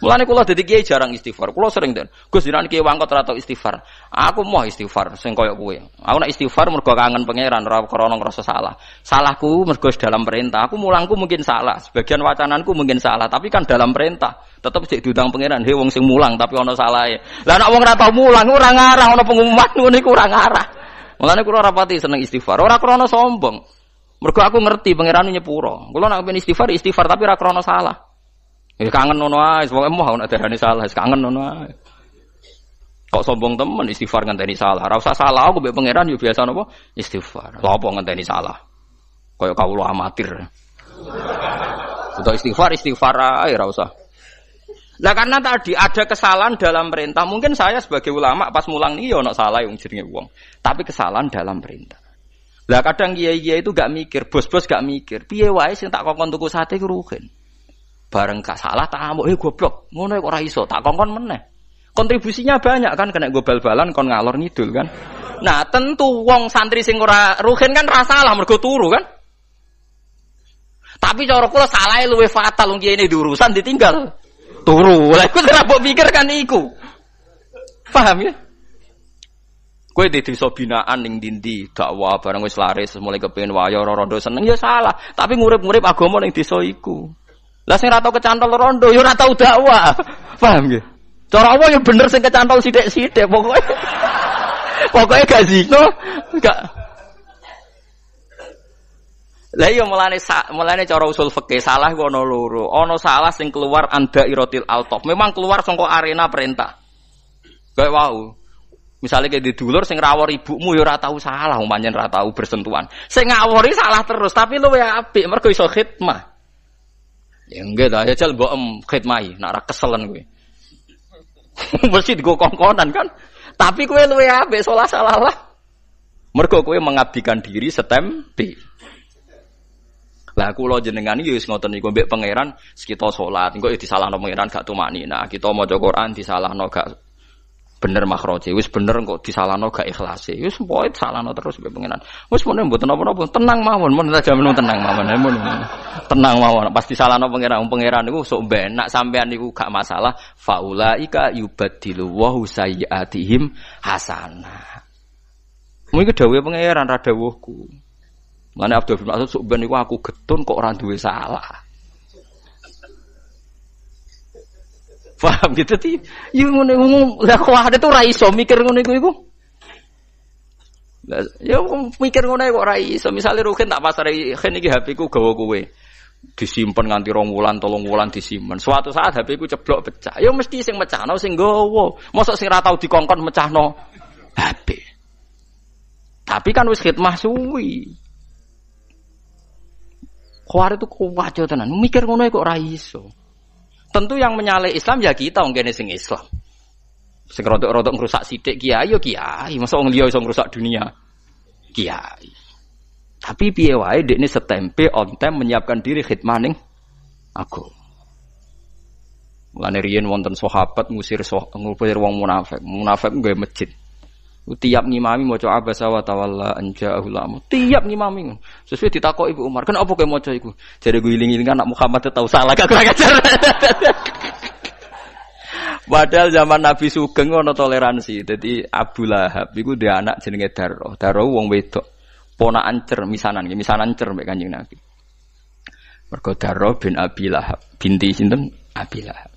Mulane kula dadi kiai jarang istighfar. Kula sering den. Gus jenengan kiai wangkot ora tau istighfar. Aku mau istighfar sing kaya kowe. Aku nek istighfar mergo kangen pangeran ora krana ngrasa salah. Salahku mergo dalam perintah. Aku mulangku mungkin salah, sebagian wacananku mungkin salah, tapi kan dalam perintah. Tetep sik diundang pangeran, "He wong sing mulang tapi ana salahe." Lah nek wong ora tau mulang ora ngarah ana pengumuman ngono iku ora ngarah. Mulane kula ora pati seneng istighfar. Ora krana sombong. Mergo aku ngerti pangeran nyepuro. Kula nek pengen istighfar tapi ora krana salah. Ya kangen ngono ae, pokoke mau nek darane salah, kangen ngono ae. Kok sombong temen istighfar ngenteni salah. Ora usah salah aku mbek pangeran yo biasa napa? Istighfar. Lha apa ngenteni salah? Kaya kawula amatir. Sudah istighfar ae ora usah. Lah karena tadi ada kesalahan dalam perintah. Mungkin saya sebagai ulama pas mulang iki yo ono salah wong jenenge wong. Tapi kesalahan dalam perintah. Lah kadang kiai-kiai itu gak mikir, bos-bos gak mikir. Piye wae sing tak kongkon tuku sate ku rugen. Bareng gak salah tak amuk, goblok. Ngono kok ora iso, tak kongkon meneh. Kontribusinya banyak kan, kena gue bal-balan kon ngalor ngidul kan. Nah, tentu wong santri sing ora ruhin kan ra salah mergo turu kan. Tapi cara kula salahe luwih fatal wong kene diurusan ditinggal. Turu. Lah iku ora mbok pikir kan iku. Paham ya? Kowe di desa binaan ning ndi dakwah bareng wis laris mulai kepengin wayo rondo seneng ya salah, tapi ngurip-ngurip agama ning desa iku. Lah sing ra tau kecantol rondo ya ora tau dakwah. Paham nggih? Cara apa ya bener sing kecantol sithik-sithik pokoke. Pokoke gak zino, gak. Lah iya mulane cara usul fikih salah ku ana loro. Ana salah sing keluar anda irotil altaf. Memang keluar saka arena perintah. Kayak wau. Misalnya kayak di dulur sing rawor ibumu ya ora tau salah, umpamane ora tau bersentuhan. Sing ngawori salah terus, tapi luwe apik mergo iso khidmah. Ya enggak ta, ya jal mbok khidmahi, nek ora keselen kowe. Mesti digo kongkonan kan. Tapi kowe luwe apik salah lah. Mergo kowe mengabdikan diri setempe. Lah kula jenengan iki wis ngoten niku mbek pangeran kita salat, engko disalahno pangeran gak tumani. Nah, kita maca Quran disalahno gak bener makhraje, wis bener kok disalahno gak ikhlase. Wis pokoke salahno terus mbek pangeran. Wis menen mboten napa-napa, tenang mawon, mun aja menung tenang mawon. Tenang mawon, pas disalahno pangeran niku sok benak sampean niku gak masalah. Faulaika yubaddilu wa sayyiatihim hasanah. Mungkin dawuhe pangeran ra dawuhku. Mane Abdul bin Mas'ud sok ben niku aku getun kok ora duwe salah. Paham gitu ti? Yo ngene lah kok ada tuh ra iso mikir ngono iku. Lah yo mikir ngono kok ra iso. Misale Ruhin tak pasare Ruhin iki HP ku gawa kowe. Disimpen nganti 2 wulan 3 wulan disimpen. Suatu saat HP ku ceblok pecah. Yo mesti sing mecahno sing gawa. Mosok sing ra tau dikongkon mecahno HP. Tapi kan wis khidmah suwi. Kuwar itu kuwajo tenan. Mikir ngono kok ra iso. Tentu yang menyalai Islam ya kita wong kene sing Islam. Sing rodok-rodok ngrusak sithik kiai yo kiai, masa wong liya iso ngrusak dunia. Kiai. Tapi piye wae dekne setempe on time menyiapkan diri khidmah ning aku. Mulane riyen wonten sahabat ngusir wong munafik. Munafik nggawe masjid. Tiap ngimami maca abasa wa tawalla anja'ul amu. Tiap ngimami. Sesuai ditakoki Ibu Umar, "Kenapa kowe maca iku?" Jare gue iling-iling anak Muhammad tau salah gak kurang ajar. Padahal zaman Nabi Sugeng ono toleransi. Dadi Abu Lahab iku dia anak jenenge Darroh. Darroh wong wedok. Ponakan cer misanan cer mek Kanjeng Nabi. Mergo Darroh bin Abi Lahab, binti sinten? Abi Lahab.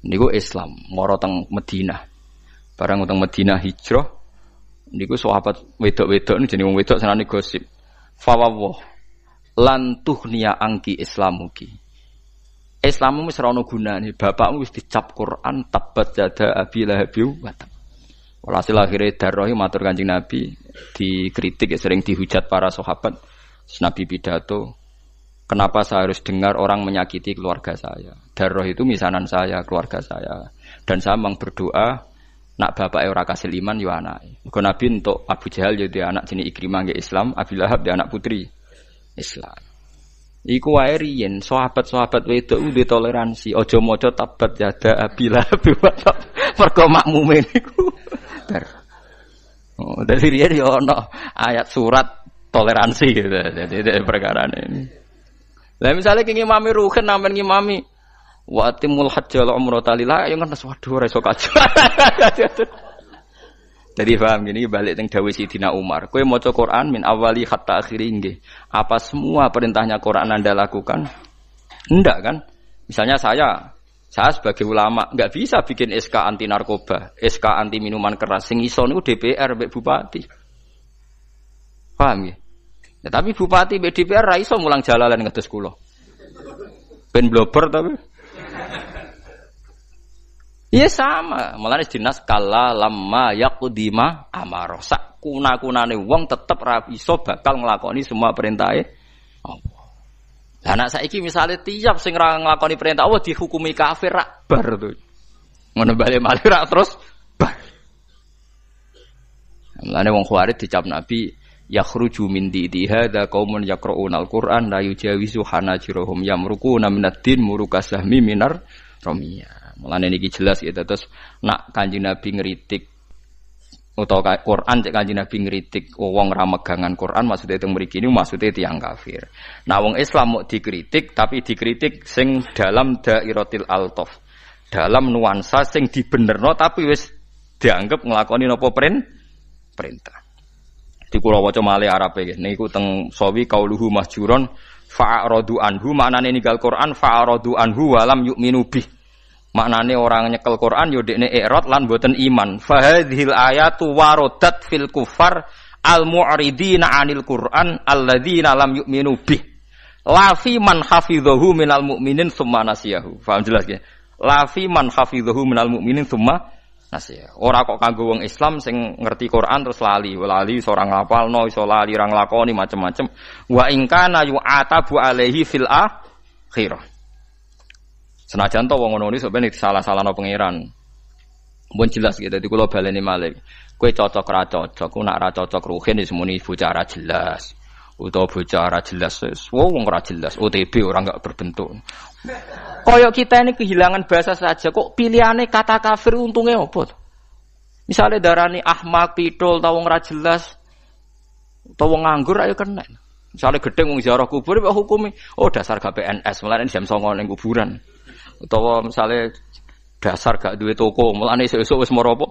Niku Islam, mara teng Madinah. Barang utang Madinah hijrah, niku sahabat wedok-wedok ini jenenge wong wedok senane gosip. Fawwah lan tuhniya angki islamuki. Islammu wis ora ono gunane, bapakmu wis dicap Quran tabat yada abi lahab wa tab. Walhasil akhire Darroh matur Kanjeng Nabi, dikritik ya sering dihujat para sahabat. Nabi pidato, kenapa saya harus dengar orang menyakiti keluarga saya? Darroh itu misanan saya, keluarga saya. Dan saya memang berdoa nak bapake ora kasil iman yo anake. Mergo Nabi untuk Abu Jahal yo dia anak jenenge Ikrimah nggih Islam, Abi Lahab dia anak putri Islam. Iku wae riyen sahabat-sahabat wedok udah toleransi, aja maca tabat yada Abi Lahab mergo makmume niku. Oh, dari riyen yo ono ayat surat toleransi gitu. Jadi perkara ini. Lah misale ki ngimami ruhen sampean ngimami wa atimul hajj wal umrata lillah yang kan waduh ora iso kaji. Jadi paham gini balik teng dawuh Sidina Umar. Kowe maca Quran min awali hatta akhiri nggih. Apa semua perintahnya Quran Anda lakukan? Enggak kan? Misalnya saya sebagai ulama enggak bisa bikin SK anti narkoba, SK anti minuman keras. Sing iso niku DPR mbek bupati. Paham nggih? Ya, tapi bupati mbek DPR ra iso mulang jalalan ngedes kula. Ben blober tapi iya sama, mulane dinas kala lamma yaqdima amara. Sak kuna-kunane wong tetep ra iso bakal nglakoni semua perintahe Allah. Lah anak saiki misale tiap sing ra nglakoni perintah Allah dihukumi kafir rak bar to. Ngono bali malih rak terus bar. Mulane wong Khawarij dicap Nabi yakhruju min didi hadza qaumun yaqra'unal Qur'an la yujawizu hanajirahum yamruquna minad din murukasahmi minar ramiyah. Mulane niki jelas gitu. Terus nak Kanjeng Nabi ngritik utawa Quran cek Kanjeng Nabi ngritik wong ra megangan Quran maksudnya itu mriki niku maksudnya tiyang kafir. Nah wong Islam mau dikritik tapi dikritik sing dalam dairatil altaf. Dalam nuansa sing dibenerno tapi wis dianggap nglakoni napa perintah. Di kula waca malih Arabe nggih niku teng sawi qauluhu mahjuron fa'aradu anhu maknane ninggal Quran fa'aradu anhu walam yu'minu bih. Maknane orang nyekel Quran yo dekne i'rad lan boten iman. Fa hadhil ayatu waradat fil kufar al mu'ridina 'anil Quran alladzina lam yu'minu bih. La fi man hafidhahu minal mu'minin tsumma nasiyahu. Paham jelas nggih? La fi man hafidhahu minal mu'minin tsumma nasiyahu. Ora kok kanggo wong Islam sing ngerti Quran terus lali seorang ngapalno iso lali ra nglakoni macem-macem. Wa in kana yu'atabu alaihi fil akhirah. Senajan to wong ngono iki sampeyan salah-salahno pangeran. Mun jelas gitu dadi kula baleni malih. Kowe cocok ra cocok, ku nak ra cocok ruhin wis muni bocah ra jelas. Utawa bocah ra jelas wis wong ora jelas, OTB orang enggak berbentuk. Koyok kita ini kehilangan bahasa saja kok pilihane kata kafir untungnya apa? Misalnya darani ahmak, pidol, ta wong ra jelas, ta wong nganggur ayo kena. Misalnya gedeng wong ziarah kubur kok hukumi oh dasar gak PNS, mulane jam 09.00 ning kuburan. Utawa misalnya dasar gak duwe toko, mulane esuk-esuk wis moro apa?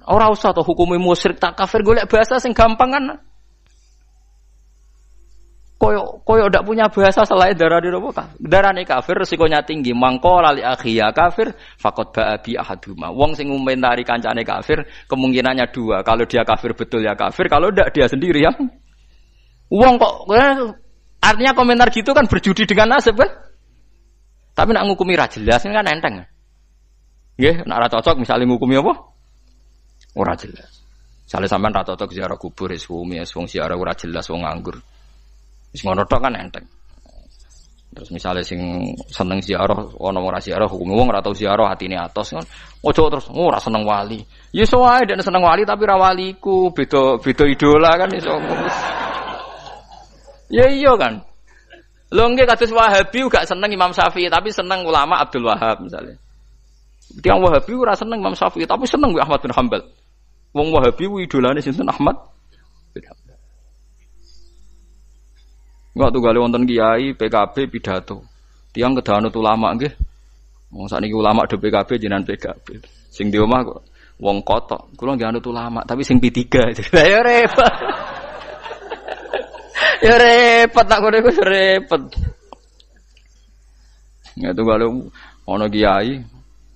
Ora usah to hukumi musyrik tak kafir golek bahasa sing gampang kan. Koyo ndak punya bahasa selain darani apa? Darani kafir resikonya tinggi. Mangko lali akhiya kafir faqad ba'a bi ahaduma. Wong sing ngomentari kancane kafir kemungkinannya dua. Kalau dia kafir betul ya kafir, kalau ndak dia sendiri yang wong kok artinya komentar gitu kan berjudi dengan nasib kan? Tapi nak ngukumi ra jelas kan enteng. Nggih, nak ra cocok misalnya ngukumi apa? Ora jelas. Misale sampean ra cocok ziarah kubur wis ngukumi wong ziarah ora jelas wong nganggur. Wis ngono tok kan enteng. Terus misalnya sing seneng ziarah ana ora ziarah hukum wong ora tau ziarah atine atos kan. Ojo terus ora seneng wali. Ya iso wae nek seneng wali tapi ra waliku, beda idola kan iso. Ya iya kan. Lho nggih kados Wahabi gak seneng Imam Syafi'i tapi seneng ulama Abdul Wahab misalnya. Tiang Wahabi ora seneng Imam Syafi'i tapi seneng Ahmad bin Hanbal. Wong Wahabi idolane sinten Ahmad bin Hanbal. Waktu gale wonten kiai PKB pidato. Tiang kedanut ulama nggih. Wong sakniki ulama do PKB jenengan PKB. Sing di omah kok wong kotok. Kula nggih anut ulama tapi sing P3. Ya repot. Ya repot tak kene wis repot. Ngatu gale ana kiai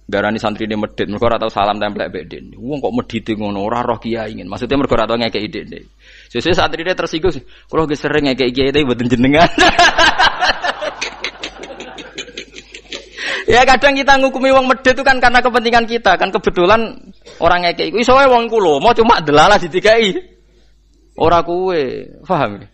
darani santrine medhit mergo ora tau salam templek mbek den. Wong kok medhite ngono ora roh kiai ngene. Maksudnya mergo ora tau ngekeki dene. Sesuk santrine tersinggung. Kula nggih sering ngekeki kiai tapi mboten jenengan. Ya kadang kita ngukumi wong medhit itu kan karena kepentingan kita, kan kebetulan orang ngekeki iku iso wae wong kulo mau cuma delalah didikai. Ora kuwe, paham?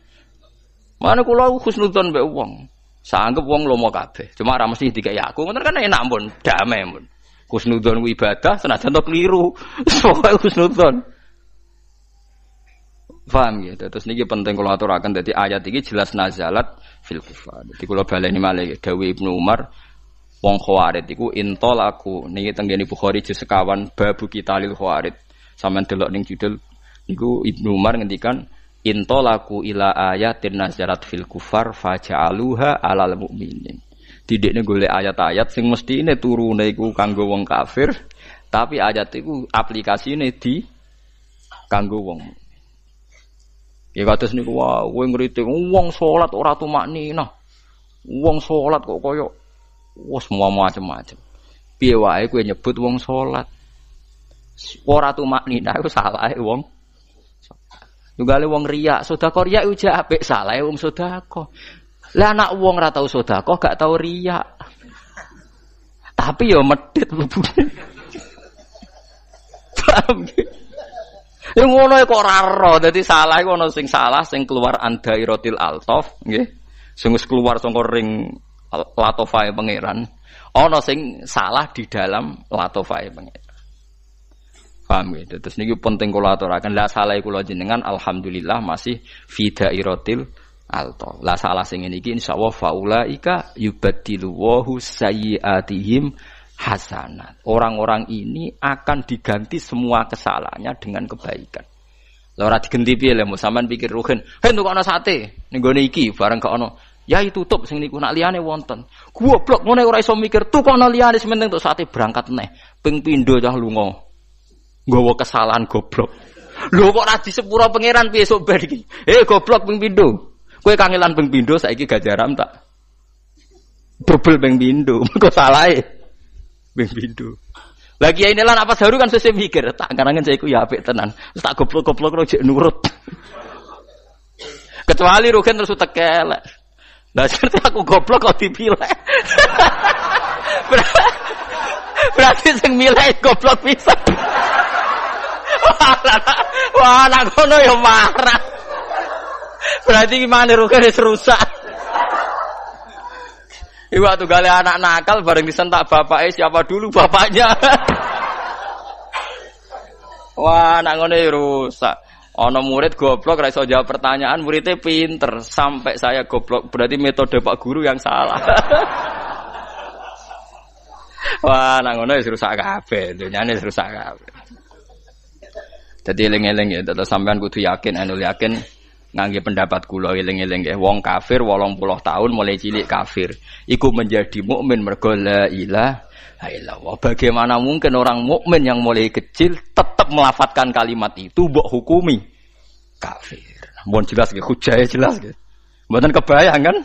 Mana kula husnudzon mbek wong. Sanggep wong lomo kabeh. Cuma ora mesti didikai aku. Ngono kan enak pun, damai pun. Husnudzon ku ibadah senajan to keliru. Pokoke husnudzon. Paham ya? Terus niki penting kula aturaken dadi ayat iki jelas nazalat fil kufar. Dadi kula baleni malih dawuh Ibnu Umar wong Khawarij iku intolaku niki tenggene Bukhari juz sekawan babu kitalil Khawarij. Sampeyan delok ning judul niku Ibnu Umar ngendikan intolaku ila ayatin nazarat fil kufar faja'aluha alal mukminin. Didekne golek ayat-ayat sing mestine turune iku kanggo wong kafir, tapi ayat iku aplikasine di kanggo wong. Ya kados niku wae kowe ngritik wong salat ora tumakninah. Wong salat kok koyo wis macam-macam. Piye wae kowe nyebut wong salat ora tumakninah iku salahe wong. Tungale wong riya, sedekah riya uja apik salahe wong sedekah. Lah anak wong ora tau sedekah gak tau riya. Tapi yo medhit mlebune. Paham ge? Ya ngono kok ora ro, dadi salah iku ana sing salah sing keluar andairatil altaf, nggih. Sing wis keluar saka ring latofae pangeran. Ana sing salah di dalam latofae pangeran. Paham ya? Terus niki penting kula aturaken. Lah salah kula jenengan alhamdulillah masih fi dairatil altaf. Lah salah sing ngene iki insyaallah faulaika yubaddilu wa sayyiatihim hasanat. Orang-orang ini akan diganti semua kesalahannya dengan kebaikan. Lah ora digenti piye lho, sampean pikir rugen. Entuk ana sate ning gone iki bareng gak ono. Ya tutup sing niku nak liyane wonten. Goblok ngene ora iso mikir tukokno liyane sementing tok sate berangkat neh. Ping pindho cah lunga. Nggawa kesalahan goblok. Lho kok ora disepuro pangeran piye sok bar iki? Goblok ping pindho. Kowe kangelan ping pindho saiki gajaram tak double ping pindho. Kok salahe? Ping pindho. Lagi ini lan apa baru kan sesuk mikir, tak karangan saya iku ya apik tenan. Terus tak goblok-goblok rojek nurut. Kecuali rugen terus tekelek. Lah seperti aku goblok kok dipilih. Berarti sing milih goblok bisa. Wah, nak ngono ya marah. Berarti gimana rugen wis rusak. Iku waktu gale anak nakal bareng disentak bapaknya siapa dulu bapaknya. Wah, nak ngono rusak. Ana murid goblok ra iso jawab pertanyaan, muridnya pinter sampai saya goblok. Berarti metode Pak Guru yang salah. Wah, nak ngono wis rusak kabeh, dunyane wis rusak kabeh. Dadi eling-eling ya, terus sampean kudu yakin, yakin ngangge pendapat kula eling-eling nggih. Wong kafir 80 tahun mulai cilik kafir. Iku menjadi mukmin mergo la ilaha illallah. Bagaimana mungkin orang mukmin yang mulai kecil tetap melafadzkan kalimat itu mbok hukumi kafir. Mohon jelas nggih, hujahe jelas nggih. Mboten kebayang kan?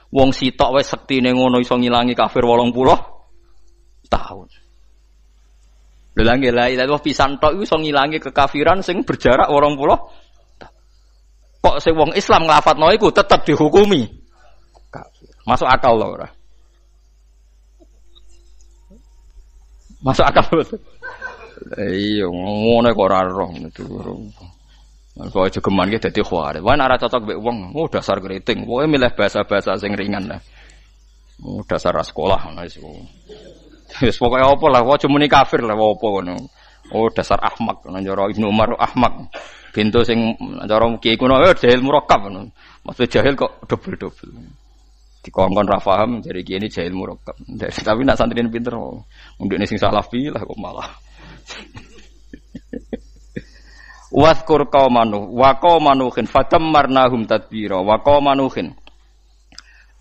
Wong sitok wis sektine ngono iso ngilangi kafir 80 tahun. Lha nggih la ilaha illallah pisan tok iso ngilangi kekafiran sing berjarak 80 kok sing wong Islam nglafadzno iku tetep dihukumi kafir. Masuk akal lho ora? Masuk akal betul. Iya, ngono kok ora roh itu. Kok aja geman ki dadi khawarit. Wae ora cocok mbek wong, dasar kriting. Pokoke milih bahasa-bahasa sing ringan lah. Dasar sekolah ngono wis. Wis pokoke apa lah, aja muni kafir lah apa ngono. Dasar ahmak, cara Ibnu Umar ahmak. Pintu sing cara kiai kuno jahil murakkab ngono. Maksud jahil kok double-double. Dikongkon ra paham jadi kiai ini jahil murakkab. Tapi nak santriin pinter ndekne sing salah pilah kok malah. Wazkur qaumanu wa qaumanuhin fatammarnahum tadbira wa qaumanuhin.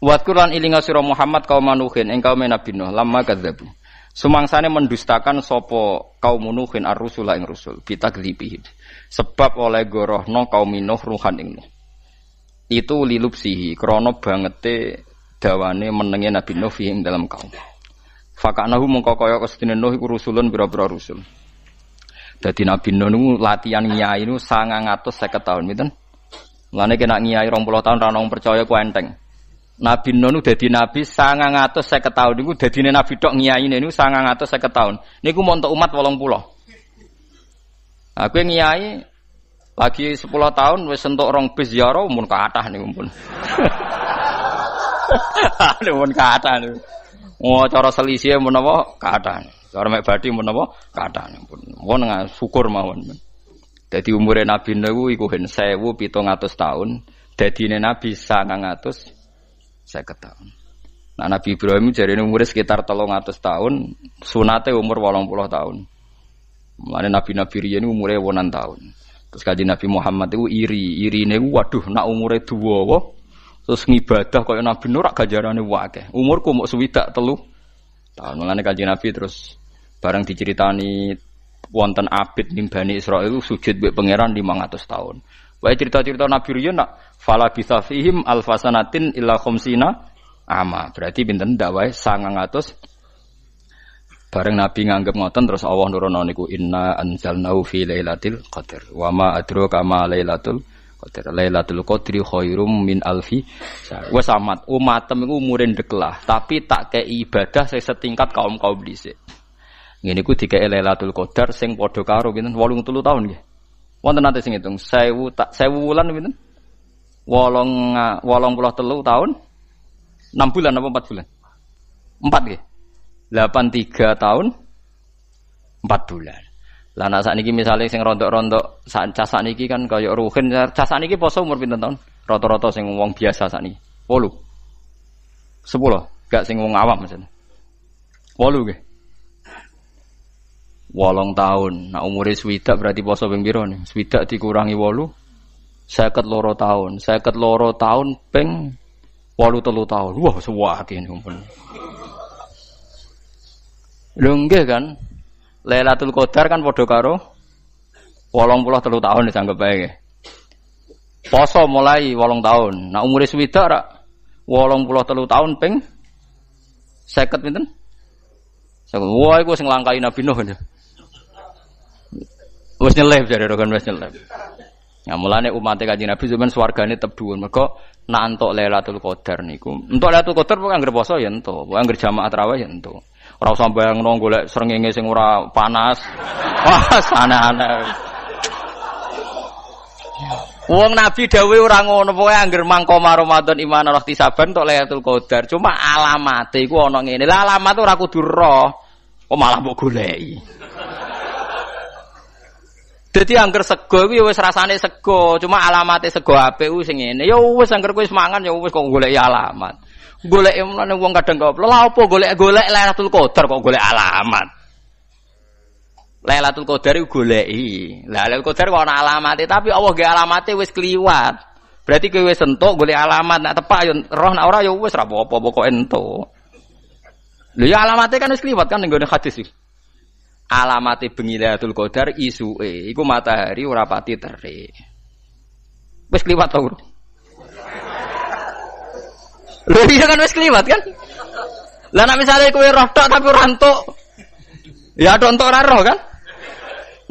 Wazkur lan ilinga sira Muhammad qaumanuhin ing kaum Nabi Nuh lamma kadzabu. Sumangsane mendustakan sapa kaum Nuhin ar-rusula ing rusul bitakdzibihim. Sebab oleh gorohno kaum Nuh ruhan ing Nuh. Itu lilupsihi krana bangete dawane menenge Nabi Nuh fihim dalam kaum. Fakanahu mongko kaya kestine Nuh iku rusulun pira-pira rusul. Dadi Nabi Nuh niku latihan ngiyai niku 950 tahun pinten? Mulane kena ngiyai 20 tahun ra ono percaya ku enteng. Nabi Nuh niku dadi nabi 950 tahun niku dadine nabi tok ngiyaine niku 950 tahun. Niku montok umat 80. Aku ngiyai lagi 10 tahun wis entuk 2 bis ziarah mun kathah niku pun. Mun kathah niku. Cara selisih menapa kathah. Cara mek bathi menapa kathah pun. Wong syukur mawon. Dadi umure Nabi Nuh iku 1700 tahun, dadine nabi 950 tahun. Nah Nabi Ibrahim jarine umure sekitar 300 tahun, sunate umur 80 tahun. Mulane nabi-nabi riyen umure 8 tahun. Terus kanjeng Nabi Muhammad itu irine waduh nak umure dawa terus ngibadah kaya Nabi Nuh rak ganjarane akeh. Umurku mok 3 tahun. Mulane kanjeng Nabi terus bareng diceritani wonten abid ning Bani Israil sujud mbek pangeran 500 tahun. Wae cerita-cerita Nabi riyen nak fala bisafihim alfasanatin illa khamsina ama. Berarti pinten ndak wae 900. Bareng Nabi nganggep ngoten terus Allah nurono niku inna anzalnahu fi lailatul qadar. Wa ma adraka ma lailatul qadar. Lailatul qadri khairum min alfi syahr. Wes amat umatem iku umure ndeklah, tapi tak kei ibadah sing setingkat kaum-kaum dhisik. Ngene iku dikei Lailatul Qadar sing padha karo pinten 83 tahun nggih. Wonten nate sing ngitung 1000 wulan pinten? 83 tahun. 6 bulan apa 4 bulan? 4 nggih. 83 tahun 4 bulan. Lah nek sakniki misale sing rontok-rontok cah sakniki kan kaya ruhin cah sakniki poso umur pinten tahun? Rata-rata sing wong biasa sakniki. 8. 10. Gak sing wong awam mesen. 8 nggih. 8 tahun. Nah umure swidak berarti poso ping pira nih? Swidak dikurangi 8 52 tahun. 52 tahun ping 83 tahun. Wah, suwake ampun. Lho nggih kan? Lailatul Qadar kan padha karo 83 tahun dianggap bae. Poso mulai 8 tahun. Nah umure swidak ra 83 tahun ping 50 pinten? Wah, iku sing langkai Nabi Nuh. Wis nyelip jare rogan wis nyelip. Ya mulane umat Kanjeng Nabi sampeyan swargane tetep dhuwur. Mergo nak entuk Lailatul Qadar niku. Entuk Lailatul Qadar pokoke anggere poso ya entuk, pokoke anggere jamaah tarawih ya entuk. Ora usah bayangno golek srengenge sing ora panas. Wah, aneh-aneh. Wong Nabi dawuhe ora ngono, pokoke anggere mangko Ramadan iman ora tisaban entuk Lailatul Qadar. Cuma alamate iku ana ngene. Lah alamat ora kudu roh. Kok malah mbok goleki. Dadi angger sego kuwi wis rasane sego, cuma alamate sego apik ku sing ngene. Ya wis angger kowe wis mangan ya wis kok goleki alamat. Goleki menane wong kadang kok lha apa golek-golek Lailatul Qadar kok golek alamat. Lailatul Qadar iku goleki. Lailatul Qadar kok ana alamate, tapi Allah ge alamate wis kliwat. Berarti kowe wis entuk golek alamat, nek tepak ya roh nek ora ya wis ra apa-apa pokoke entuk. Lho ya alamate kan wis kliwat kan ning gone hadis iki. Alamate bengi Lailatul Qadar isuke iku matahari ora pati terik. Wis kliwat ta ora? Lho iya kan wis kliwat kan? Lah nek misale kowe roh tok tapi ora entuk. Ya tok entuk ora roh kan?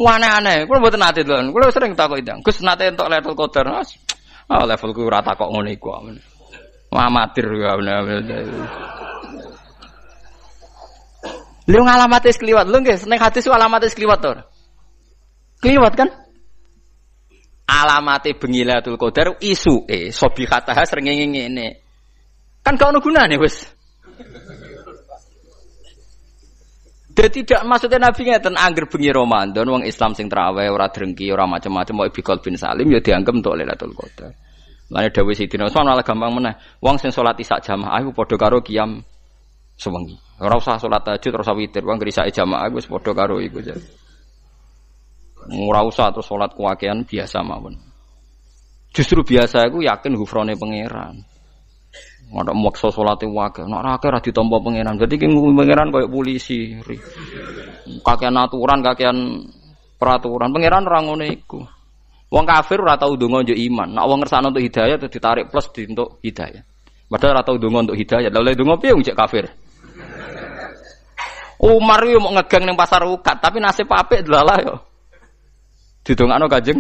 Aneh-aneh. Kulo mboten nate lho. Kulo sering takok ndang. Gus nate entuk Lailatul Qadar. Ah levelku ora takok ngono iku. Amatir ya bener. Lha ngalamate kliwat lho nggih, nek hadis alamate kliwat to. Kliwat kan? Alamate bengi Lailatul Qadar isuke sobihataha srengenge ngene. Kan gak ono gunane wis. Dadi tidak maksudnya Nabi ngeten angger bengi Ramadan wong Islam sing traweh ora drengki ora macam-macam mau bikol bin salim ya dianggep untuk Lailatul Qadar. Lane dawuh Sidina Utsman malah gampang meneh. Wong sing salat isya jamaah iku padha karo qiyam sewengi. Ora usah salat tahajud, ora usah witir, wong isya jamaah wis padha karo iku. Ora usah terus salat kuwakean biasa mawon. Justru biasa iku yakin ghufrane pangeran. Ada maksa salate wae. Nek ora akeh ora ditampa pangeran. Dadi ki pangeran koyo polisi. Kakean aturan, kakean peraturan. Pangeran ora ngono iku. Wong kafir ora tau ndonga njuk iman. Nek wong ngersakno untuk hidayah terus ditarik plus untuk hidayah. Padahal ora tau ndonga untuk hidayah. Lah oleh ndonga piye wong cek kafir? Umar yo mau ngegang ning pasar ukat, tapi nasib apik delalah yo. Didongakno Kanjeng